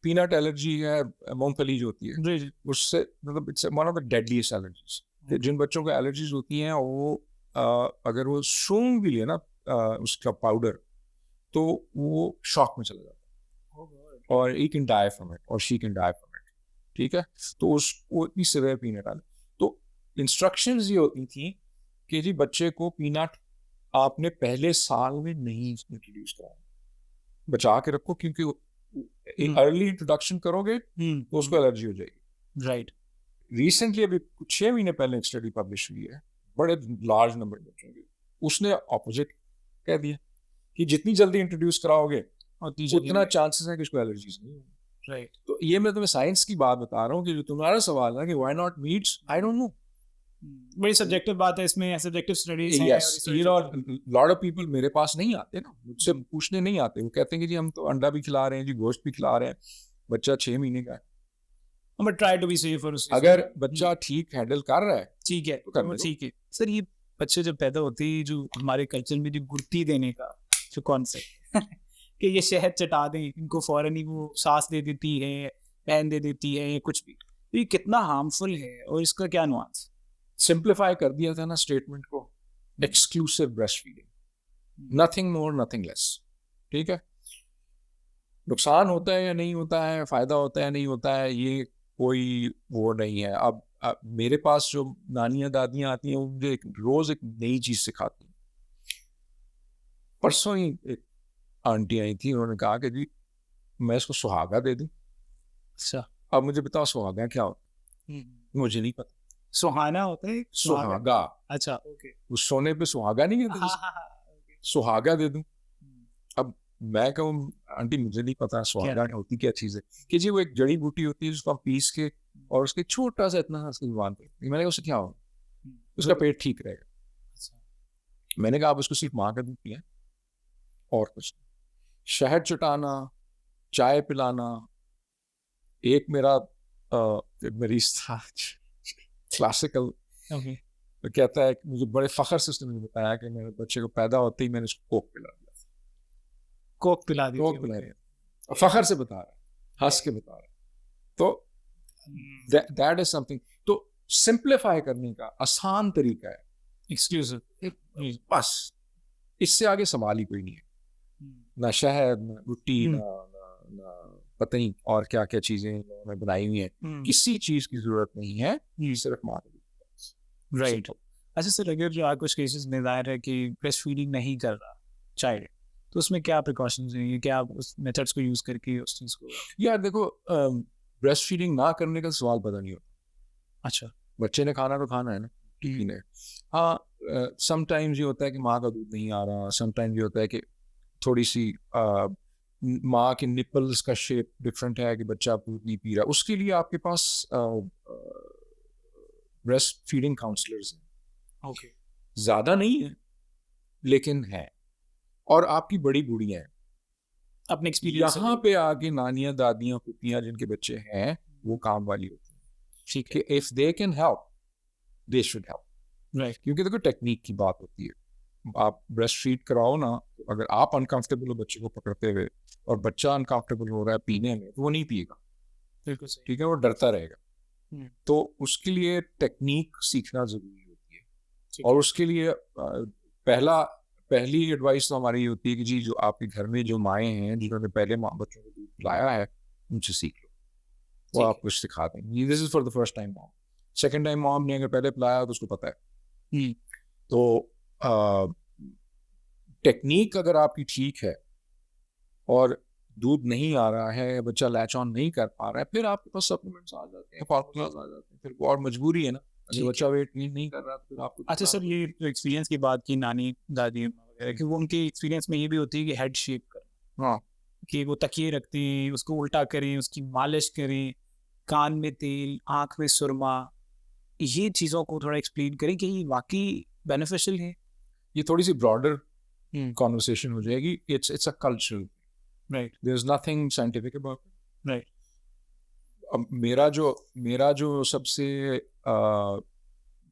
पीनट एलर्जी है, मूंगफली जो होती है, उससे मतलब it's one of the deadliest allergies. जिन बच्चों को एलर्जीज होती हैं वो अगर वो सूंघ भी ले ना उसका पाउडर, तो वो शॉक में चला जाता है और he can die from it और she can die from it, ठीक है। तो वो इतनी सिवियर पीनट एलर्जी। तो इंस्ट्रक्शंस ये होती थी कि जी बच्चे को पीनट आपने पहले साल में नहीं इंट्रोड्यूस कराया, बचा के रखो, क्योंकि अर्ली इंट्रोडक्शन करोगे तो उसको एलर्जी हो जाएगी। राइट। रिसेंटली अभी 6 महीने पहले एक स्टडी पब्लिश हुई है बड़े लार्ज नंबर बच्चों की, उसने ऑपोजिट कह दिया कि जितनी जल्दी इंट्रोड्यूस कराओगे उतना चांसेस है कि उसको एलर्जीज नहीं होगी। राइट। तो ये मैं तुम्हें साइंस की बात बता रहा हूँ कि जो तुम्हारा सवाल है कि why not meets, I don't know, बड़ी सब्जेक्टिव बात है इसमें, सब्जेक्टिव स्टडीज हैं। Yes, you know lot of people मेरे पास नहीं आते ना, मुझसे पूछने नहीं आते, वो कहते हैं कि जी हम तो अंडा भी खिला रहे हैं जी, गोश्त भी खिला रहे हैं, बच्चा 6 महीने का है। But try to be safe for उस, अगर बच्चा ठीक हैंडल कर रहा है, ठीक है तो ठीक है। सर ये बच्चे जब पैदा होते ही जो हमारे कल्चर में जो गुर्ती देने का जो कॉन्सेप्ट कि ये शहद चटा दें, इनको फौरन ही वो सांस दे देती है, पैन दे देती है, या कुछ भी, तो ये कितना हार्मफुल है और इसका क्या नुआंस? सिंप्लीफाई कर दिया था ना स्टेटमेंट को, exclusive breast feeding, nothing more nothing less, ठीक है। नुकसान होता है या नहीं होता है, फायदा होता है या नहीं होता है, ये कोई वो नहीं है। अब मेरे पास जो नानियां दादियां आती हैं वो मुझे रोज एक नई चीज सिखाती हैं। परसों ही एक आंटी आई थी, उन्होंने कहा कि जी मैं इसको सुहागा दे दूं। अच्छा। अब मुझे बताओ सुहागा क्या होता है, मुझे नहीं पता। सुहाना होता है, सुहागा, अच्छा, ओके। उस सोने पे सुहागा नहीं कहते, हाँ, सुहागा दे दूं। अब मैं कहूँ आंटी मुझे नहीं पता सुहागा होती क्या चीज़ है, कि जी वो एक जड़ी बूटी होती है जिसको आप पीस के और उसके छोटा सा इतना उसकी जुबान पे, मैंने कहा उससे क्या होगा, उसका पेट ठीक रहेगा। मैंने कहा आप उसको सिर्फ माँ का दूध पिए और कुछ नहीं। शहद चटाना, चाय पिलाना, एक मेरा मरीज था क्लासिकल, तो कहता है कि मुझे बड़े फख्र से उसने मुझे बताया कि मेरे बच्चे को पैदा होते ही मैंने उसको कोक पिला दिया, कोक पिला दी, कोक पिला दिया, फख्र से बता रहा है, हंस के बता रहा है। तो दैट इज समथिंग। तो सिंप्लीफाई करने का आसान तरीका है एक्सक्लूसिव, बस, इससे आगे सवाल ही कोई नहीं है। ना शहद, ना गुट्टी, ना पता नहीं और क्या क्या चीजें उन्होंने बनाई हुई हैं, किसी चीज की जरूरत नहीं है, सिर्फ माँ का दूध। राइट। अच्छा सर, अगर जो कुछ केसेस में जाहिर है कि ब्रेस्ट फीडिंग नहीं कर रहा चाइल्ड, तो उसमें क्या प्रिकॉशंस हैं, क्या आप उस मेथड्स को यूज करके उस चीज को? यार देखो, ब्रेस्ट फीडिंग ना करने का सवाल पता नहीं होता। अच्छा, बच्चे ने खाना तो खाना है ना, ठीक है। हाँ, समटाइम्स ये होता है कि माँ का दूध नहीं आ रहा, समटाइम्स ये होता है कि थोड़ी सी माँ के निपल्स का शेप डिफरेंट है कि बच्चा दूध नहीं पी रहा, उसके लिए आपके पास ब्रेस्ट फीडिंग काउंसलर्स हैं। ओके। ज़्यादा नहीं है लेकिन है, और आपकी बड़ी बूढ़ियाँ हैं, अपने एक्सपीरियंस यहाँ पे आके नानियाँ दादियाँ पुतियाँ जिनके बच्चे हैं वो काम वाली होती हैं, ठीक है, कि if they can help they should help. Right. क्योंकि देखो टेक्निक की बात होती है, आप ब्रेस्ट फीड कराओ ना, तो अगर आप अनकंफर्टेबल हो बच्चे को पकड़ते हुए और बच्चा अनकंफर्टेबल हो रहा है पीने में, तो वो नहीं पिएगा, बिल्कुल सही, ठीक है, वो डरता रहेगा। तो उसके लिए टेक्निक सीखना जरूरी होती है, और उसके लिए पहली एडवाइस तो हमारी ये होती है कि जी जो आपके घर में जो माएँ हैं जिन्होंने पहले बच्चों को दूध पिलाया है उनसे सीख लो, वो आप कुछ सिखा देंगे। This is for the first time mom, second time mom ने अगर पहले पिलाया तो उसको पता है। तो टेक्निक अगर आपकी ठीक है और दूध नहीं आ रहा है, बच्चा लैच ऑन नहीं कर पा रहा है, फिर आपके पास सप्लीमेंट्स आ जाते हैं, फार्मूलाज आ जाते हैं, फिर वो और मजबूरी है ना, अगर बच्चा वेट नहीं कर रहा तो फिर आपको। अच्छा सर, ये जो एक्सपीरियंस की बात की नानी दादी वगैरह की, वो उनके एक्सपीरियंस में ये भी होती है कि हेड शेक कर, हाँ, कि वो तकिए रखते हैं, उसको उल्टा करें, उसकी मालिश करें, कान में तेल, आँख में सुरमा, ये चीज़ों को थोड़ा एक्सप्लेन करें कि ये वाकई बेनिफिशियल है। ये थोड़ी सी ब्रॉडर कॉन्वर्सेशन हो जाएगी। It's a cultural, right, there is nothing scientific about it. Right. अब मेरा जो सबसे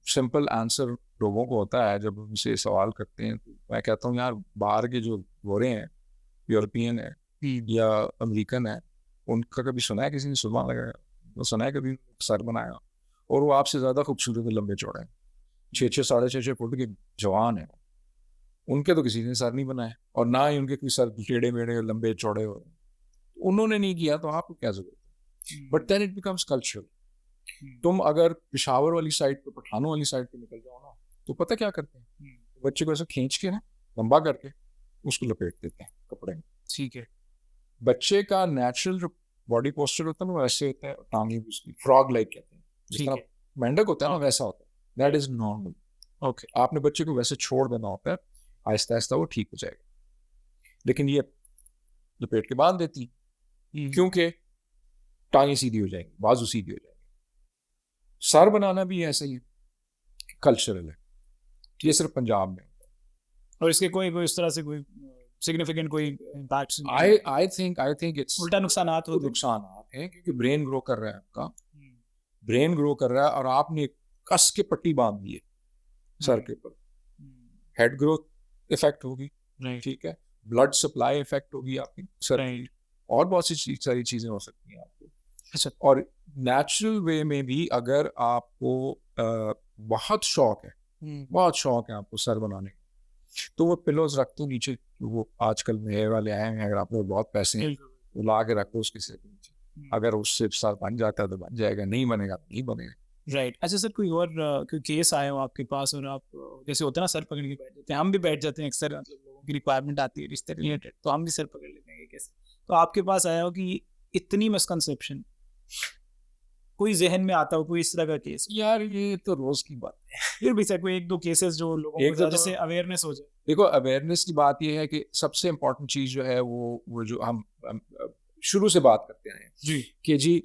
सिंपल आंसर लोगों को होता है जब उनसे सवाल करते हैं, तो मैं कहता हूँ यार बाहर के जो गोरे हैं, यूरोपियन है या अमेरिकन है, उनका कभी सुना है किसी ने सुरमा लगाया? वो सुना है कभी सर बनाया? और वो आपसे ज़्यादा खूबसूरत लंबे चौड़े हैं, 6-6 साढ़े 6 फुट के जवान है, उनके तो किसी ने सर नहीं बनाया, और ना ही उनके कोई सर टेढ़े मेढ़े लंबे चौड़े हो रहे हैं। उन्होंने नहीं किया तो आपको क्या जरूरत है? But then it becomes cultural. तुम अगर पिशावर वाली साइड पे, पठानों वाली साइड पे निकल जाओ ना, तो पता क्या करते हैं, बच्चे को ऐसे खींच के ना लंबा करके उसको लपेट देते हैं कपड़े में, ठीक है। बच्चे का नेचुरल जो बॉडी पोस्चर होता है ना वैसे होता है, टांगे भी उसकी फ्रॉग लाइक कहते हैं, जिस तरह मेंढक होता है ना वैसा होता है, दैट इज नॉर्मल। ओके, आपने बच्चे को वैसे छोड़ देना होता है, आहिस्ता आहिस्ता वो ठीक हो जाएगा। लेकिन ये लपेट के बांध देती क्योंकि टांगे सीधी हो जाएंगी, बाजू सीधी हो जाएंगे। सर बनाना भी ऐसा ही है, कल्चरल है, ये सिर्फ पंजाब में होता है। और इसके कोई इस तरह से कोई सिग्निफिकेंट कोई इम्पैक्ट्स? आई थिंक इट्स उल्टा नुकसानात होते हैं, क्योंकि ब्रेन ग्रो कर रहा है, आपका ब्रेन ग्रो कर रहा है, और आपने कस के पट्टी बांध दी है सर के ऊपर, हेड ग्रोथ इफेक्ट होगी, ठीक है, ब्लड सप्लाई इफेक्ट होगी आपकी सर, राइट, और बहुत सी सारी चीज़ें हो सकती हैं आपको। अच्छा, और नेचुरल वे में भी अगर आपको बहुत शौक है, बहुत शौक है आपको सर बनाने का, तो वो पिलोज रख दो नीचे, वो आजकल नए वाले आए हैं, अगर आप लोग बहुत पैसे हैं बिल्कुल, तो ला के रखो उसके सिर के नीचे। अगर उससे सर बन जाता है तो बन जाएगा, नहीं बनेगा तो नहीं बनेगा। राइट। अच्छा सर, कोई और कोई केस आया हो आपके पास और आप जैसे होता है ना सर पकड़ के बैठ जाते हैं, हम भी बैठ जाते हैं अक्सर, मतलब लोगों की रिक्वायरमेंट आती है रिश्ते रिलेटेड, तो हम भी सर पकड़ लेते हैं ये कैसे, तो आपके पास आया हो कि इतनी मिसकंसेप्शन, कोई जहन में आता हो कोई इस तरह का केस? यार ये तो रोज की बात है। फिर भी सर कोई एक दो केसेस जो लोगों एक को दो जैसे अवेयरनेस हो जाए। देखो, अवेयरनेस की बात ये है कि सबसे इम्पोर्टेंट चीज जो है वो जो हम शुरू से बात करते हैं जी, कि जी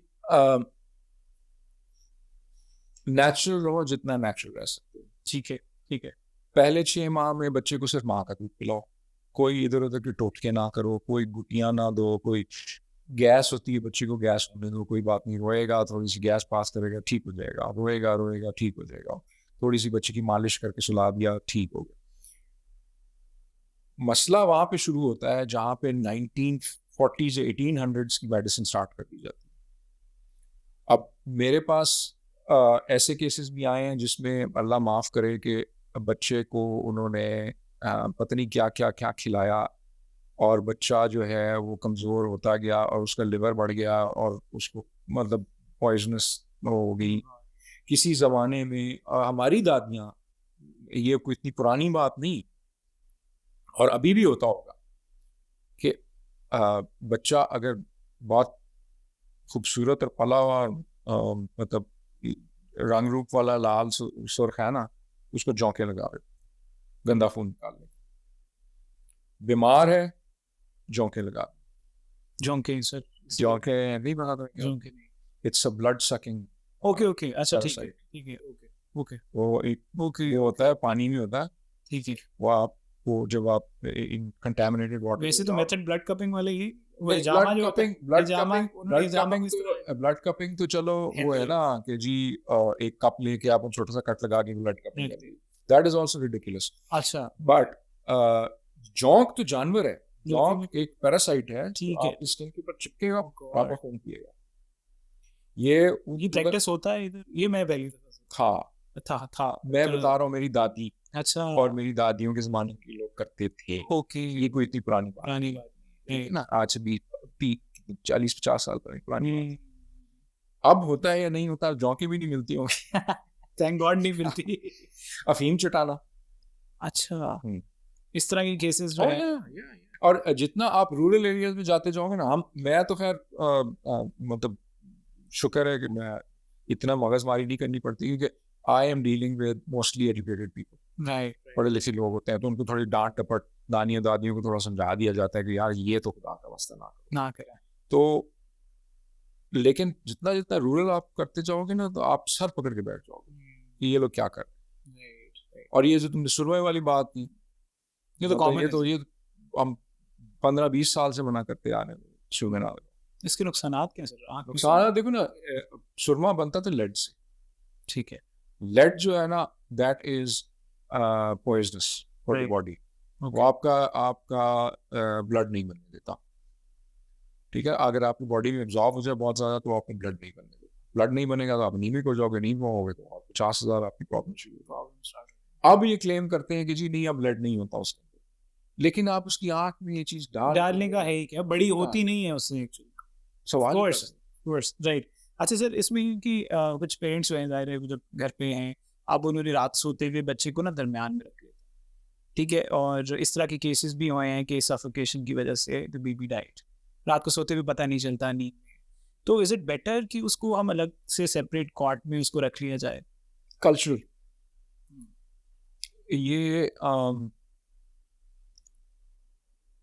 नेचुरल रहो जितना नेचुरल रह सकते हो। ठीक है, ठीक है, पहले 6 माह में बच्चे को सिर्फ माँ का दूध पिलाओ, कोई इधर उधर के टोटके ना करो, कोई गुटियां ना दो, कोई गैस होती है बच्चे को गैस होने दो, कोई बात नहीं, रोएगा थोड़ी सी गैस पास करेगा ठीक हो जाएगा, रोएगा रोएगा ठीक हो जाएगा, थोड़ी सी बच्चे की मालिश करके सुला दिया ठीक हो गया। मसला वहां पे शुरू होता है जहां पे 1940s 1800s की मेडिसिन स्टार्ट कर दी जाती है। अब मेरे पास ऐसे केसेस भी आए हैं जिसमें अल्लाह माफ करे कि बच्चे को उन्होंने पता नहीं क्या क्या क्या खिलाया और बच्चा जो है वो कमज़ोर होता गया और उसका लिवर बढ़ गया और उसको मतलब पॉइजनस हो गई। किसी ज़माने में हमारी दादियाँ, ये कोई इतनी पुरानी बात नहीं और अभी भी होता होगा कि बच्चा अगर बहुत खूबसूरत और पला हुआ मतलब रंग रूप वाला लाल सुर्ख है ना, उसको जौंके लगा दे, गंदा खून निकाल ले। बीमार है, जौंके लगा दे। जोंके सर, जौंके नहीं बता दो, जोंके नहीं, it's a blood sucking okay okay, अच्छा ठीक है, पैरासाइट। ठीक है, ओके ओके वो एक ओके, ये होता है, पानी में होता है, ठीक है। वो आपको जब आप इन कंटेमिनेटेड वाटर वैसे तो मेथड ब्लड कपिंग वाले ही, वो हिजामा ब्लड जो होता है, कपिंग ब्लड हिजामा, कपिंग उन्होंने ब्लड हिजामा कपिंग किस तरह ब्लड कपिंग तो चलो वो है ना कि जी एक कप लेके आप छोटा सा कट लगा के ब्लड कपिंग करते हैं, दैट इज आल्सो रिडिकुलस। अच्छा, बट जौंक तो जानवर है, जोंक जौंक एक पैरासाइट है, ठीक है, आपकी स्किन के ऊपर चिपकेगा, God. आपका खून पिएगा। ये ये प्रैक्टिस होता है इधर, ये मैं पहली दफा था मैं बता रहा हूँ, मेरी दादी अच्छा, और मेरी दादियों के जमाने के लोग करते थे। ओके, ये कोई इतनी पुरानी बात पुरानी बात नहीं नहीं है ना, आज से 40-50 साल पुरानी बात। है। अब होता है या नहीं होता, जौंकी भी नहीं मिलती होंगी। थैंक गॉड नहीं मिलती। अफीम चटाना, अच्छा, हम्म। इस तरह की केसेस जो है, और जितना आप रूरल एरियाज में जाते जाओगे ना, मैं तो खैर मतलब शुक्र है कि मैं इतना मगजमारी नहीं करनी पड़ती, क्योंकि I am dealing with mostly educated people, right, पढ़े लिखे लोग होते हैं, तो उनको थोड़ी डांट टपट दानियों दादियों को थोड़ा समझा दिया जाता है कि यार ये तो खुदा का वास्ता ना करो। ना करें, तो लेकिन जितना जितना रूरल आप करते जाओगे ना, तो आप सर पकड़ के बैठ जाओगे कि ये लोग क्या कर रहे हैं। और ये जो तुमने सुरवे वाली बात की, ये तो कॉमन है, ये हम 15-20 साल से मना करते आ रहे हैं शुगर ना। इसके नुकसानात क्या सर? नुकसान देखो ना, सुरमा बनता तो लेड से, ठीक है, लेड जो है ना that is poisonous for the body, वो आपका ब्लड नहीं बनने देता, ठीक है। अगर आपकी बॉडी में एब्जॉर्ब हो जाए बहुत ज़्यादा तो आपको ब्लड नहीं बनने देता, ब्लड नहीं बनेगा तो आप नीमिक हो जाओगे, नीम होगे तो आप 50,000 आपकी प्रॉब्लम शुरू। अब ये क्लेम करते हैं कि जी नहीं, अब ब्लड नहीं होता उसके अंदर, लेकिन आप उसकी आंख में ये चीज़ डालने का है ही क्या, बड़ी होती नहीं है उससे एक्चुअली, सवाल कोर्स राइट। अच्छा सर, इसमें कि कुछ पेरेंट्स हैं ज़ाहिर है जब घर पे हैं, अब उन्होंने रात सोते हुए बच्चे को ना दरमियान में रख लिया, ठीक है, और इस तरह के केसेस भी हुए हैं कि सफोकेशन की वजह से द बेबी डाइड, रात को सोते हुए पता नहीं चलता नींद में, तो इज इट बेटर कि उसको हम अलग से सेपरेट कॉट में उसको रख लिया जाए? कल्चरल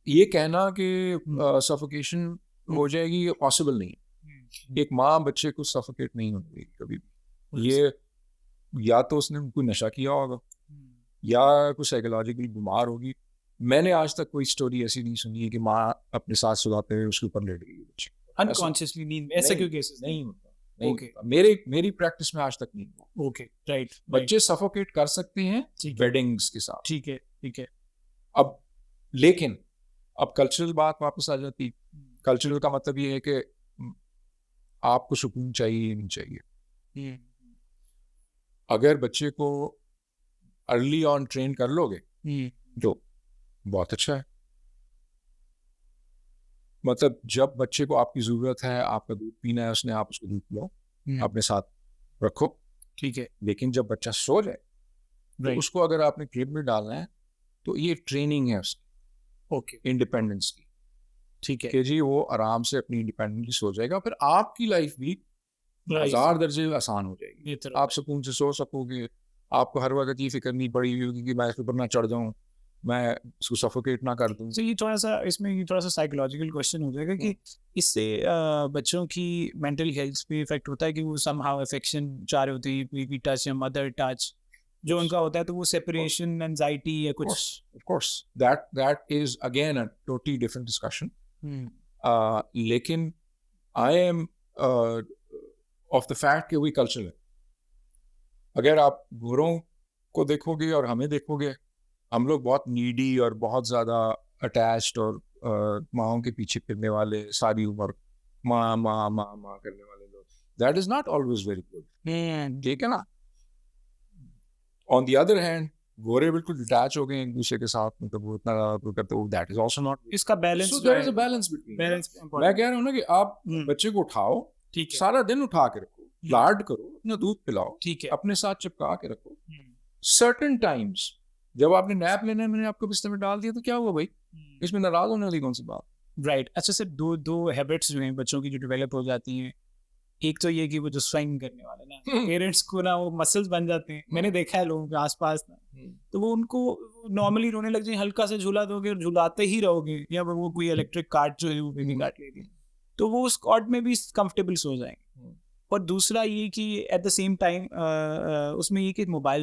ये कहना कि सफोकेशन हो जाएगी ये पॉसिबल नहीं है। एक माँ बच्चे को सफोकेट नहीं होने देगी कभी भी। ये या तो उसने कोई नशा किया होगा या कोई साइकोलॉजिकली बीमार होगी। मैंने आज तक कोई स्टोरी ऐसी नहीं सुनी है कि माँ अपने साथ सुलाते हुए उसके ऊपर लेट गई बच्चे अनकॉन्शियसली नींद में, ऐसा क्यों केसेस नहीं होता। ओके, मेरी प्रैक्टिस में आज तक नहीं हुआ। ओके, राइट, बच्चे सफोकेट कर सकते हैं ठीक है, बेडिंग्स के साथ, ठीक है, ठीक है, अब लेकिन अब कल्चरल बात वापस आ जाती। कल्चरल का मतलब ये है कि आपको सुकून चाहिए नहीं चाहिए। अगर बच्चे को अर्ली ऑन ट्रेन कर लोगे तो बहुत अच्छा है। मतलब जब बच्चे को आपकी जरूरत है, आपका दूध पीना है उसने, आप उसको दूध पिलाओ, अपने साथ रखो, ठीक है। लेकिन जब बच्चा सो जाए तो Right. उसको अगर आपने क्रिब में डालना है तो ये ट्रेनिंग है उसकी ओके, इंडिपेंडेंस की, ठीक है। कि जी वो आराम से अपनी इंडिपेंडेंटली सो जाएगा, फिर आपकी लाइफ भी Right. 1000 दर्जे आसान हो जाएगी। ये तरह आप सुकून से सो सकोगे, आपको हर वक्त ये फिक्र नहीं पड़ी हुई होगी कि मैं इसके ऊपर ना चढ़ जाऊं, मैं इसको सफोकेट ना कर दूं। तो ये थोड़ा सा इसमें ये थोड़ा सा साइकोलॉजिकल क्वेश्चन हो जाएगा कि इससे बच्चों की मेंटल हेल्थ पे इफेक्ट होता है कि वो समहाउ अफेक्शन चाह रहे होते हैं, कोई टच या मदर टच जो उनका होता है, तो वो सेपरेशन एंजाइटी या कुछ। Of course, that is again a totally different discussion. लेकिन I am of the fact कि वही कल्चर है। अगर आप गोरों को देखोगे और हमें देखोगे, हम लोग बहुत नीडी और बहुत ज़्यादा अटैच्ड और माँओं के पीछे फिरने वाले, सारी उम्र माँ माँ माँ माँ करने वाले लोग, that is not always very good, ठीक है ना। ऑन द अदर हैंड गोरे बिल्कुल डिटैच हो गए एक दूसरे के साथ, मतलब वो इतना ज़्यादा करते हो, दैट इज आल्सो नॉट। इसका balance so there is a balance between. Balance मैं कह रहा हूँ ना कि आप बच्चे को उठाओ, ठीक है, सारा दिन उठा के रखो, लाड करो, अपना दूध पिलाओ, ठीक है, अपने साथ चिपका के रखो। सर्टेन टाइम्स जब आपने नैप लेना है, मैंने आपको बिस्तर में डाल दिया तो क्या हुआ भाई, इसमें नाराज होने वाली कौन सी बात। राइट। अच्छा सर, दो हैबिट्स जो हैं बच्चों की जो डेवलप हो जाती हैं, एक तो ये कि वो जो स्वाइंग करने वाले ना पेरेंट्स को ना वो मसल्स बन जाते हैं, मैंने देखा है लोगों के आसपास ना, तो वो उनको नॉर्मली रोने लग जाए, हल्का से झूला दोगे और झुलाते ही रहोगे, या वो कोई इलेक्ट्रिक कार्ड जो है वो बेबी कार्ड ले ली, तो वो उस कॉर्ड में भी कंफर्टेबल सो जाएंगे। और दूसरा ये कि एट द सेम टाइम उसमें ये कि मोबाइल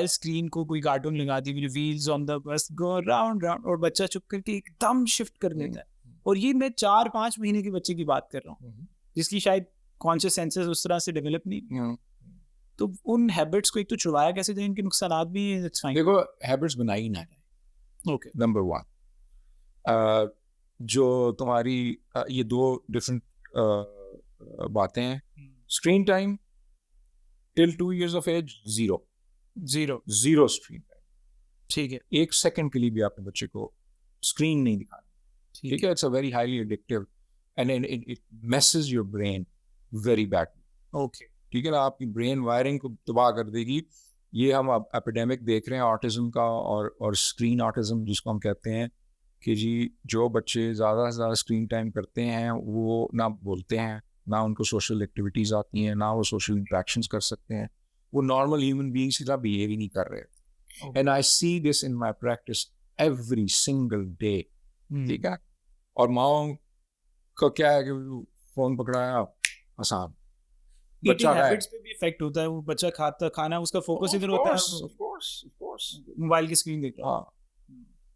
स्क्रीन को कोई कार्टून लगा दी, wheels on the bus go round round, और बच्चा चुप करके एकदम शिफ्ट कर लेता है। और ये मैं 4-5 महीने के बच्चे की बात कर रहा हूँ जिसकी शायद कॉन्शियस सेंसेस उस तरह से डेवलप नहीं। तो उन हैबिट्स को एक तो छुड़वाया कैसे जाए, इनके नुकसानात भी हैं। देखो, हैबिट्स बनाई ना जाए, ओके, नंबर 1। जो तुम्हारी ये 2 डिफरेंट बातें हैं। Screen time till 2 years of age, zero screen time, ठीक है। 1 सेकंड के लिए भी आपने बच्चे को स्क्रीन नहीं दिखाना, ठीक है। It's a very highly addictive and it messes your brain very badly, okay, ठीक है ना। आपकी ब्रेन वायरिंग को तबाह कर देगी। ये हम अब एपिडेमिक देख रहे हैं ऑटिज्म का, और स्क्रीन ऑटिज्म जिसको हम कहते हैं, कि जी जो बच्चे ज़्यादा से ज़्यादा स्क्रीन टाइम करते हैं वो ना बोलते हैं, ना उनको सोशल एक्टिविटीज़ आती हैं, ना वो सोशल इंट्रैक्शंस कर सकते हैं, वो नॉर्मल ह्यूमन बीइंग्स की तरह बिहेव ही नहीं कर रहे। And I see this in my practice every single day, ठीक है। और माओ का क्या है कि फ़ोन पकड़ाया, आसान, बच्चा हैबिट्स पे भी इफेक्ट होता है, वो बच्चा खाना उसका फोकस इधर होता है, मोबाइल की स्क्रीन देख रहा है।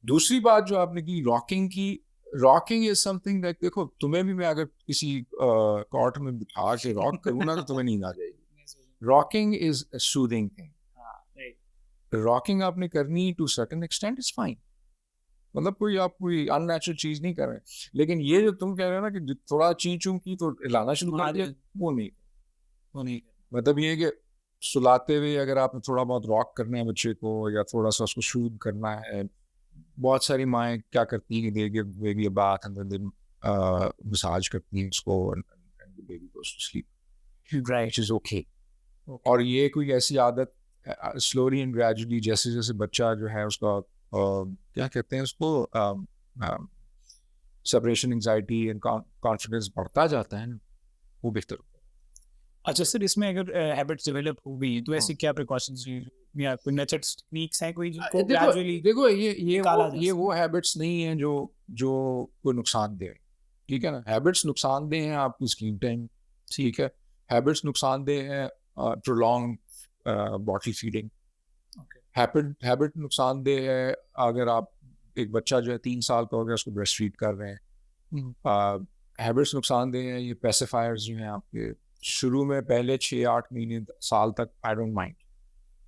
दूसरी बात जो आपने की रॉकिंग इज समथिंग दैट, देखो तुम्हें भी मैं अगर किसी कॉर्ट में बिठा के रॉक करूँ ना तो तुम्हें नींद आ जाएगी। Rocking is a soothing thing. Rocking आपने करनी to certain extent is fine, मतलब आप कोई अननेचुरल चीज नहीं कर रहे, लेकिन ये जो तुम कह रहे हो ना कि थोड़ा चींचू की तो हिलाना शुरू कर दिया, वो नहीं। मतलब ये कि सुलाते हुए अगर आपने थोड़ा बहुत रॉक करना है बच्चे को, या थोड़ा सा उसको शूद करना है, बहुत सारी माएँ क्या करती हैं, baby bath and then massage करती हैं उसको, and the baby goes to sleep, right, which is okay. और ये कोई ऐसी आदत स्लोली एंड ग्रेजुअली जैसे जैसे बच्चा जो है उसका क्या कहते हैं उसको, सेपरेशन एंजाइटी एंड कॉन्फिडेंस बढ़ता जाता है ना, वो बेहतर होता है। अच्छा सर, इसमें अगर हैबिट्स डेवलप हो गई तो ऐसी क्या प्रिकॉशंस या कोई मेथड्स टेक्निक्स हैं कोई जिनको ग्रेजुअली देखो ये वो हैबिट्स नहीं हैं जो कोई नुकसान दे, ठीक है ना। हैबिट्स नुकसानदेह हैं आपकी स्क्रीन टाइम, ठीक है। हैबिट्स नुकसानदेह हैं प्रोलॉन्ग बॉटल फीडिंग, हैबिट नुकसानदेह है अगर आप एक बच्चा जो है 3 साल का हो गया उसको ब्रेस्ट फीड कर रहे हैं। हैबिट्स नुकसानदेह हैं ये पेसिफायर्स जो हैं आपके, शुरू में पहले 6-8 महीने साल तक आई डोंट माइंड,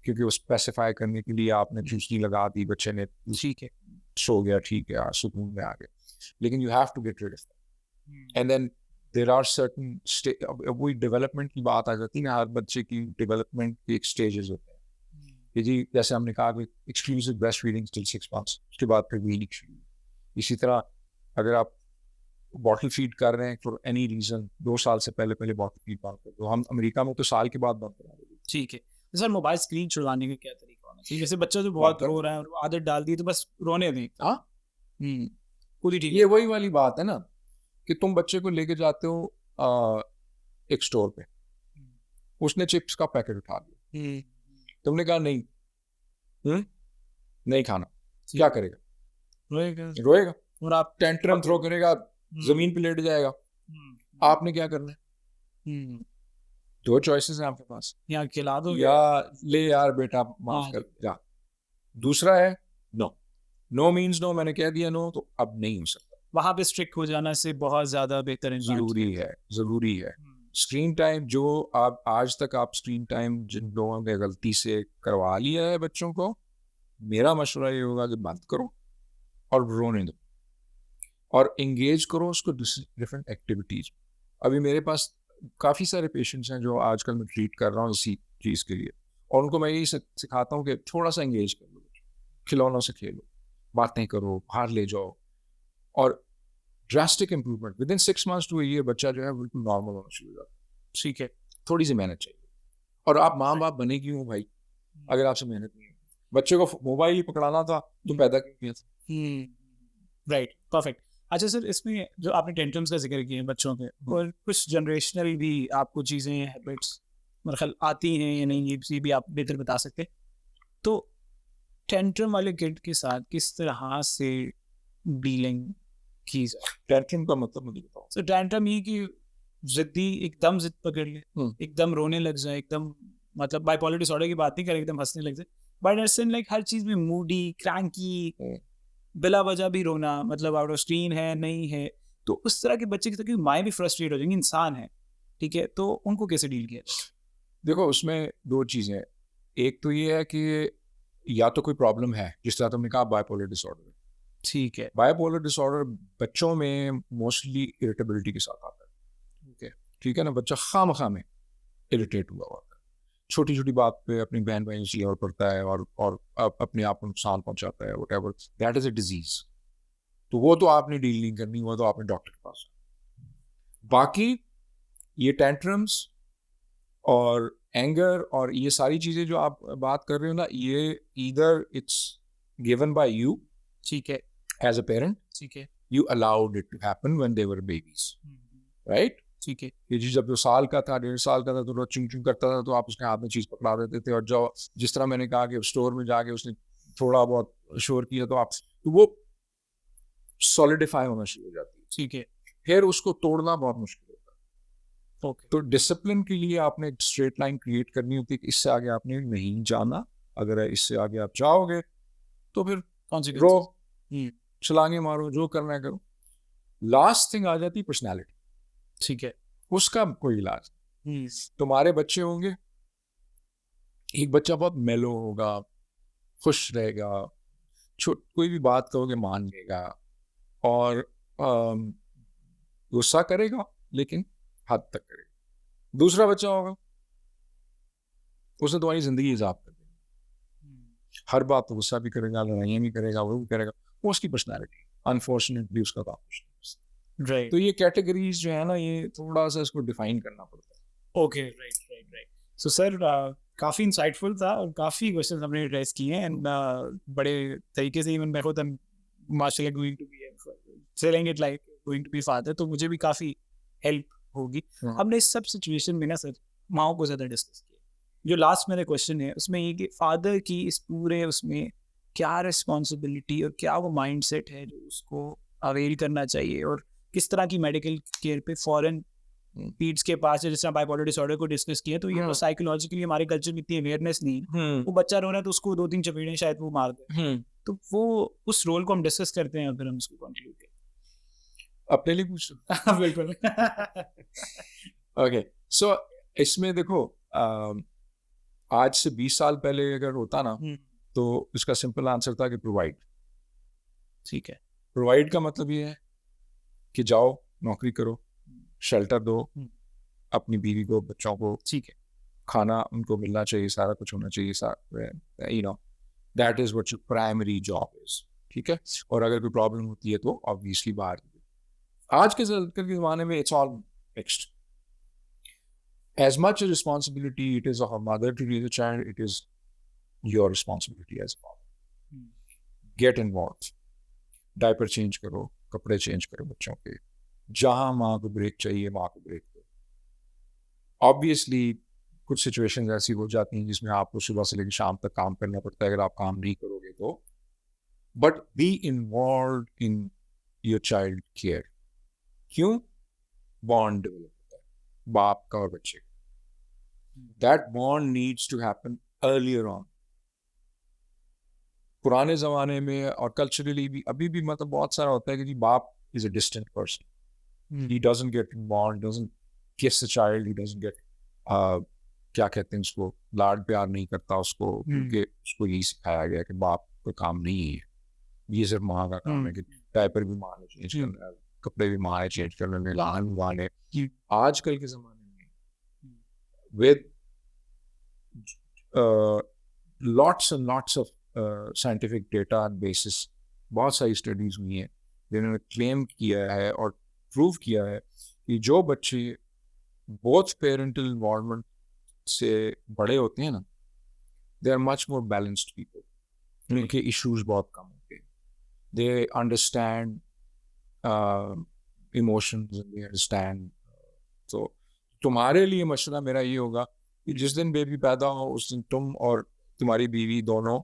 क्योंकि वो स्पेसिफाई करने के लिए आपने चूसनी लगा दी बच्चे ने, ठीक है। सो गया, ठीक है, सुकून में आ गया, लेकिन you have to get rid of that. And then there are certain वही डेवलपमेंट की बात आ जाती है ना, हर बच्चे की डेवलपमेंट के एक स्टेजेस होते हैं कि जी, जैसे हमने कहा कि exclusive breast feeding till 6 months, उसके बाद फिर वीनिंग शुरू। इसी तरह अगर आप बॉटल फीड कर रहे हैं फॉर एनी रीजन, 2 साल से पहले बॉटल फीड बंद कर दो। हम अमेरिका में तो साल के बाद बंद करा देते। ठीक है। तो सर मोबाइल स्क्रीन छुड़वाने का क्या तरीका होना चाहिए? जैसे बच्चा जो बहुत रो रहा है और वो आदत डाल दी तो बस रोने दें। हाँ, खुद ही ठीक ये वही वाली बात है ना कि तुम बच्चे को लेके जाते हो एक स्टोर पे, उसने चिप्स का पैकेट उठा लिया, तुमने कहा नहीं, नहीं खाना, क्या करेगा? रोएगा और आप टेंट्रम थ्रो करेगा, जमीन पे लेट जाएगा। आपने क्या करना है? 2 choices हैं आपके पास, या खिला दो या ले यार बेटा माफ कर जा, दूसरा है नो। नो मीन्स नो, मैंने कह दिया नो, तो अब नहीं हो सकता। वहां पे स्ट्रिक्ट हो जाना से बहुत ज्यादा बेहतर जरूरी है। स्क्रीन टाइम जो आप आज तक आप स्क्रीन टाइम जिन लोगों ने गलती से करवा लिया है बच्चों को, मेरा मशवरा ये होगा कि बंद करो और रोने दो और एंगेज करो उसको डिफरेंट एक्टिविटीज। अभी मेरे पास काफ़ी सारे पेशेंट्स हैं जो आजकल मैं ट्रीट कर रहा हूँ इसी चीज़ के लिए, और उनको मैं यही सिखाता हूँ कि थोड़ा सा एंगेज कर लो, खिलौनों से खेलो, बातें करो, बाहर ले जाओ, और drastic improvement with in 6 months to a year बच्चा जो है बिल्कुल नॉर्मल होना शुरू हो जाता है। ठीक है, थोड़ी सी मेहनत चाहिए, और आप माँ बाप बने क्यों हो भाई? अगर आपसे मेहनत नहीं है, बच्चे को मोबाइल ही पकड़ाना था तो पैदा क्यों किया था? Right, perfect. अच्छा सर, इसमें जो आपने टेंट्रम्स का जिक्र किया है बच्चों के, और कुछ जनरेशनल भी आपको चीज़ें, हैबिट्स मेरे ख्याल आती हैं या नहीं, ये भी आप बेहतर बता सकते। तो टेंट्रम वाले किड के साथ किस तरह से डीलिंग की जाए? टेंट्रम का मतलब मुझे बताओ। सो टेंट्रम ये कि जिद्दी एकदम जिद पकड़ ले, एकदम रोने लग जाए, एकदम मतलब बाइपोलर डिसऑर्डर की बात नहीं करें, एकदम हंसने लग जाए, बट ऐसे लाइक हर चीज़ में मूडी, क्रैंकी, बिला वजह भी रोना, मतलब आउट ऑफ स्क्रीन है नहीं है, तो उस तरह के बच्चे की तो माएँ भी फ्रस्ट्रेट हो जाएंगी, इंसान है, ठीक है, तो उनको कैसे डील किया? देखो, उसमें 2 चीज़ें हैं। एक तो ये है कि या तो कोई प्रॉब्लम है, जिस तरह तुमने कहा बाइपोलर डिसऑर्डर, ठीक है, बाइपोलर डिसऑर्डर बच्चों में मोस्टली इरिटेबिलिटी के साथ आता है, ठीक है ना, बच्चा खामखा में इरिटेट हुआ होता है, छोटी छोटी बात पे अपनी बहन बहन से और पड़ता है और अपने आप को नुकसान पहुंचाता है, whatever, that is a disease. तो वो तो आपने डील नहीं करनी, वो तो आपने डॉक्टर के पास। बाकी ये टेंट्रम्स और एंगर और ये सारी चीजें जो आप बात कर रहे हो ना, ये either it's given by you, ठीक है, एज अ पेरेंट, ठीक है, you allowed it to happen when they were babies, right, ठीक है। ये जी जब 2 साल का था, 1.5 साल का था, तो चिंग चिंग करता था, तो आप उसके हाथ में चीज पकड़ा देते थे, और जो जिस तरह मैंने कहा कि स्टोर में जाके उसने थोड़ा बहुत शोर किया, तो वो सॉलिडिफाई होना शुरू हो जाती है, ठीक है, फिर उसको तोड़ना बहुत मुश्किल होता है। Okay. तो डिसिप्लिन के लिए आपने एक स्ट्रेट लाइन क्रिएट करनी होती है कि इससे आगे आपने नहीं जाना, अगर इससे आगे आप जाओगे तो फिर रो, छलांगे मारो, जो करना है करो। लास्ट थिंग आ जाती है पर्सनैलिटी, ठीक है, उसका कोई इलाज नहीं। तुम्हारे बच्चे होंगे, एक बच्चा बहुत मेलो होगा, खुश रहेगा, कोई भी बात कहोगे मान लेगा, और गुस्सा करेगा लेकिन हद तक करेगा। दूसरा बच्चा होगा, उसने तुम्हारी जिंदगी हिसाब कर देगी, हर बात तो गुस्सा भी करेगा, लड़ाइयाँ भी करेगा, वो भी करेगा, वो उसकी पर्सनैलिटी, अनफॉर्चुनेटली उसका काम कुछ नहीं। राइट, तो ये कैटेगरीज जो है ना, ये थोड़ा सा इसको डिफाइन करना पड़ता है। Okay, right. सो सर, काफ़ी इंसाइटफुल था और काफ़ी क्वेश्चन हमने एड्रेस किए हैं, एंड बड़े तरीके से, इवन मैं खुद माशाल्लाह going to be selling it like going to be father, तो मुझे भी काफ़ी हेल्प होगी। हमने इस सब सिचुएशन में ना सर माओ को ज़्यादा डिस्कस किया। जो लास्ट मेरा क्वेश्चन है उसमें ये कि फादर की इस पूरे उसमें क्या रिस्पॉन्सिबिलिटी और क्या वो माइंडसेट है जो उसको अवेल करना चाहिए, और किस तरह की मेडिकल केयर पे फॉरेन पीड्स के पास, जिस तरह बाइपोलर डिसऑर्डर को डिस्कस किया, तो ये तो साइकोलॉजिकली हमारे कल्चर में इतनी अवेयरनेस नहीं है। वो बच्चा रो रहा है तो उसको 2-3 चपेड़े शायद वो मार दे, तो वो उस रोल को हम डिस्कस करते हैं और फिर हम उसको कंक्लूड करते हैं। अपने लिए पूछ बिल्कुल। ओके, सो इसमें देखो, आज से 20 साल पहले अगर होता ना, तो इसका सिंपल आंसर था कि प्रोवाइड, ठीक है. प्रोवाइड का मतलब ये है कि जाओ नौकरी करो, शेल्टर दो अपनी बीवी को, बच्चों को, ठीक है. खाना उनको मिलना चाहिए, सारा कुछ होना चाहिए, you know that is what your primary job is. ठीक है. और अगर कोई प्रॉब्लम होती है तो ऑब्वियसली बाहर. आज के ज़माने में it's all mixed. As much a responsibility it is of a mother to raise a child, it is your responsibility as a father. Get involved. Diaper change करो, कपड़े चेंज करो बच्चों के. जहाँ माँ को ब्रेक चाहिए माँ को ब्रेक दो. ऑब्वियसली कुछ सिचुएशंस ऐसी हो जाती हैं जिसमें आपको सुबह से लेकर शाम तक काम करना पड़ता है अगर आप काम नहीं करोगे तो. But be involve in your child care. क्यों? बॉन्ड डेवलप होता है बाप का और बच्चे का. That bond needs to happen earlier on. पुराने जमाने में और कल्चरली भी अभी भी मतलब बहुत सारा होता है कि जी बाप is a distant person. He doesn't get involved, doesn't kiss the child, he doesn't get क्या कहते हैं उसको, लाड प्यार नहीं करता उसको, क्योंकि उसको यही सिखाया गया कि बाप का काम नहीं है, ये सिर्फ माँ का काम है कि डायपर भी माँ ने चेंज करना है, कपड़े भी माँ ने चेंज करने में, लान भी माँ ने. आजकल के ज़माने में with lots and lots of scientific data and basis, बहुत सारी स्टडीज हुई हैं जिन्होंने क्लेम किया है और प्रूव किया है कि जो बच्चे बोथ पेरेंटल इन्वॉल्वमेंट से बड़े होते हैं ना, they are much more balanced people. उनके इश्यूज बहुत कम होते हैं. They understand emotions, they understand. तो तुम्हारे लिए मशवरा मेरा ये होगा कि जिस दिन बेबी पैदा हो उस दिन तुम और तुम्हारी बीवी दोनों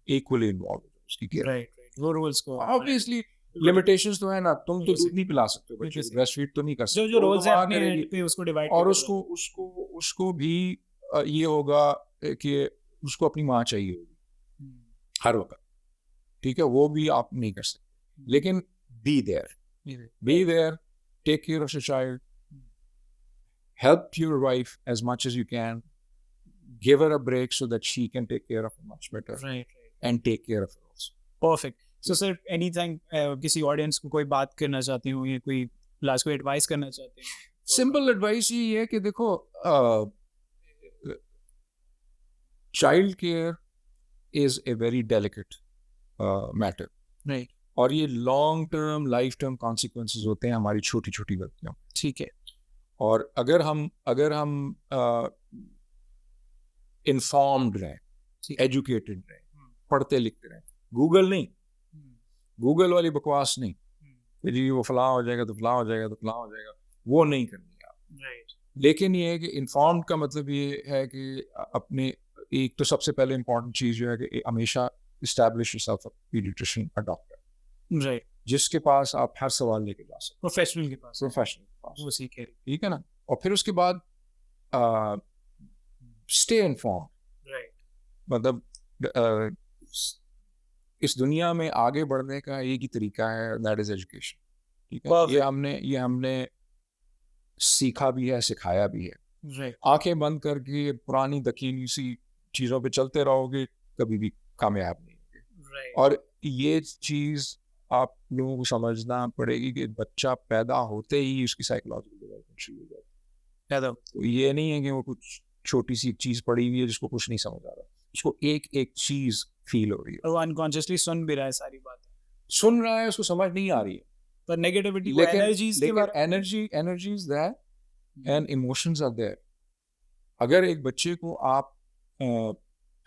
इक्वली इन्वॉल्व हो उसकी केयर. राइट. वो रूल्स को ऑब्वियसली लिमिटेशंस तो है ना. तुम तो दूध नहीं पिला सकते हो बच्चे को, ब्रेस्ट फीड तो नहीं कर सकते. जो रूल्स है अपने एंड पे उसको डिवाइड. और उसको भी ये होगा कि उसको अपनी माँ चाहिए होगी हर वक्त. ठीक है. वो भी आप नहीं कर सकते. लेकिन be there, take care of your child, help your wife as much as you can, give her a break so that she can take care of her much better. Right. And take care of her also. Perfect. So sir, anything किसी audience को कोई बात करना चाहती हूँ या कोई last को एडवाइस करना चाहते हैं? सिंपल एडवाइस ये है कि देखो, child care is a very delicate matter. Right. और ये long term life term consequences होते हैं हमारी छोटी छोटी गलतियों. ठीक है. और अगर हम इन्फॉर्म्ड रहें, एजुकेटेड रहें, पढ़ते लिखते रहें, गूगल वाली बकवास नहीं कि जी वो फलां हो जाएगा तो फलां हो जाएगा तो फलां हो जाएगा, वो नहीं करनी है आप. राइट. लेकिन ये है कि इन्फॉर्म्ड का मतलब ये है कि अपने एक तो सबसे पहले इंपॉर्टेंट चीज़ जो है कि हमेशा establish yourself a paediatrician, a doctor. Right. जिसके पास आप हर सवाल लेके जा सकते. प्रोफेशनल के पास. वो सीखे. ठीक है ना. और फिर उसके बाद स्टे इन्फॉर्म्ड. राइट. मतलब इस दुनिया में आगे बढ़ने का एक ही तरीका है, दैट इज एजुकेशन. ठीक है. ये हमने सीखा भी है, सिखाया भी है. राइट. आंखें बंद करके पुरानी दकीनी सी चीज़ों पे चलते रहोगे कभी भी कामयाब नहीं होगे. राइट. और ये चीज़ आप लोगों को समझना पड़ेगी कि बच्चा पैदा होते ही उसकी साइकोलॉजिकल डेवलपमेंट शुरू हो जाती है. तो ये नहीं है कि वो कुछ छोटी सी चीज़ पड़ी हुई है जिसको कुछ नहीं समझ आ रहा, उसको एक एक चीज़ फील हो रही है. और वो अनकॉन्शियसली सुन भी रहा है, सारी बातें सुन रहा है, उसको समझ नहीं आ रही है. पर negativity, energies is there and emotions are there. अगर एक बच्चे को आप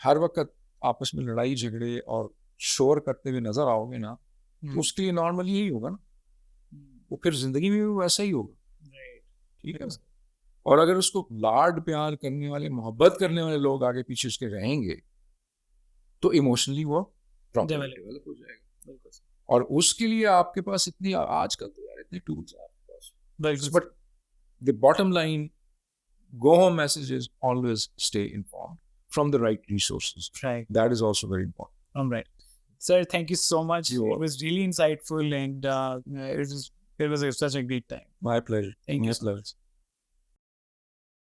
हर वक्त आपस में लड़ाई झगड़े और शोर करते हुए नजर आओगे ना, तो उसके लिए नॉर्मल यही होगा ना. वो फिर जिंदगी में भी वैसा ही होगा. ठीक है. और अगर उसको लाड प्यार करने वाले, मोहब्बत करने वाले लोग आगे पीछे उसके रहेंगे तो इमोशनली वो डेवलप हो जाएगा. और उसके लिए आपके पास इतनी आजकल तो यार इतने टूल्स हैं आपके पास. But the bottom line, go home message is always stay informed from the right resources. Right. That is also very important. All right. Sir, thank you so much. It was really insightful and it was such a great time. My pleasure. Thank you. Yes,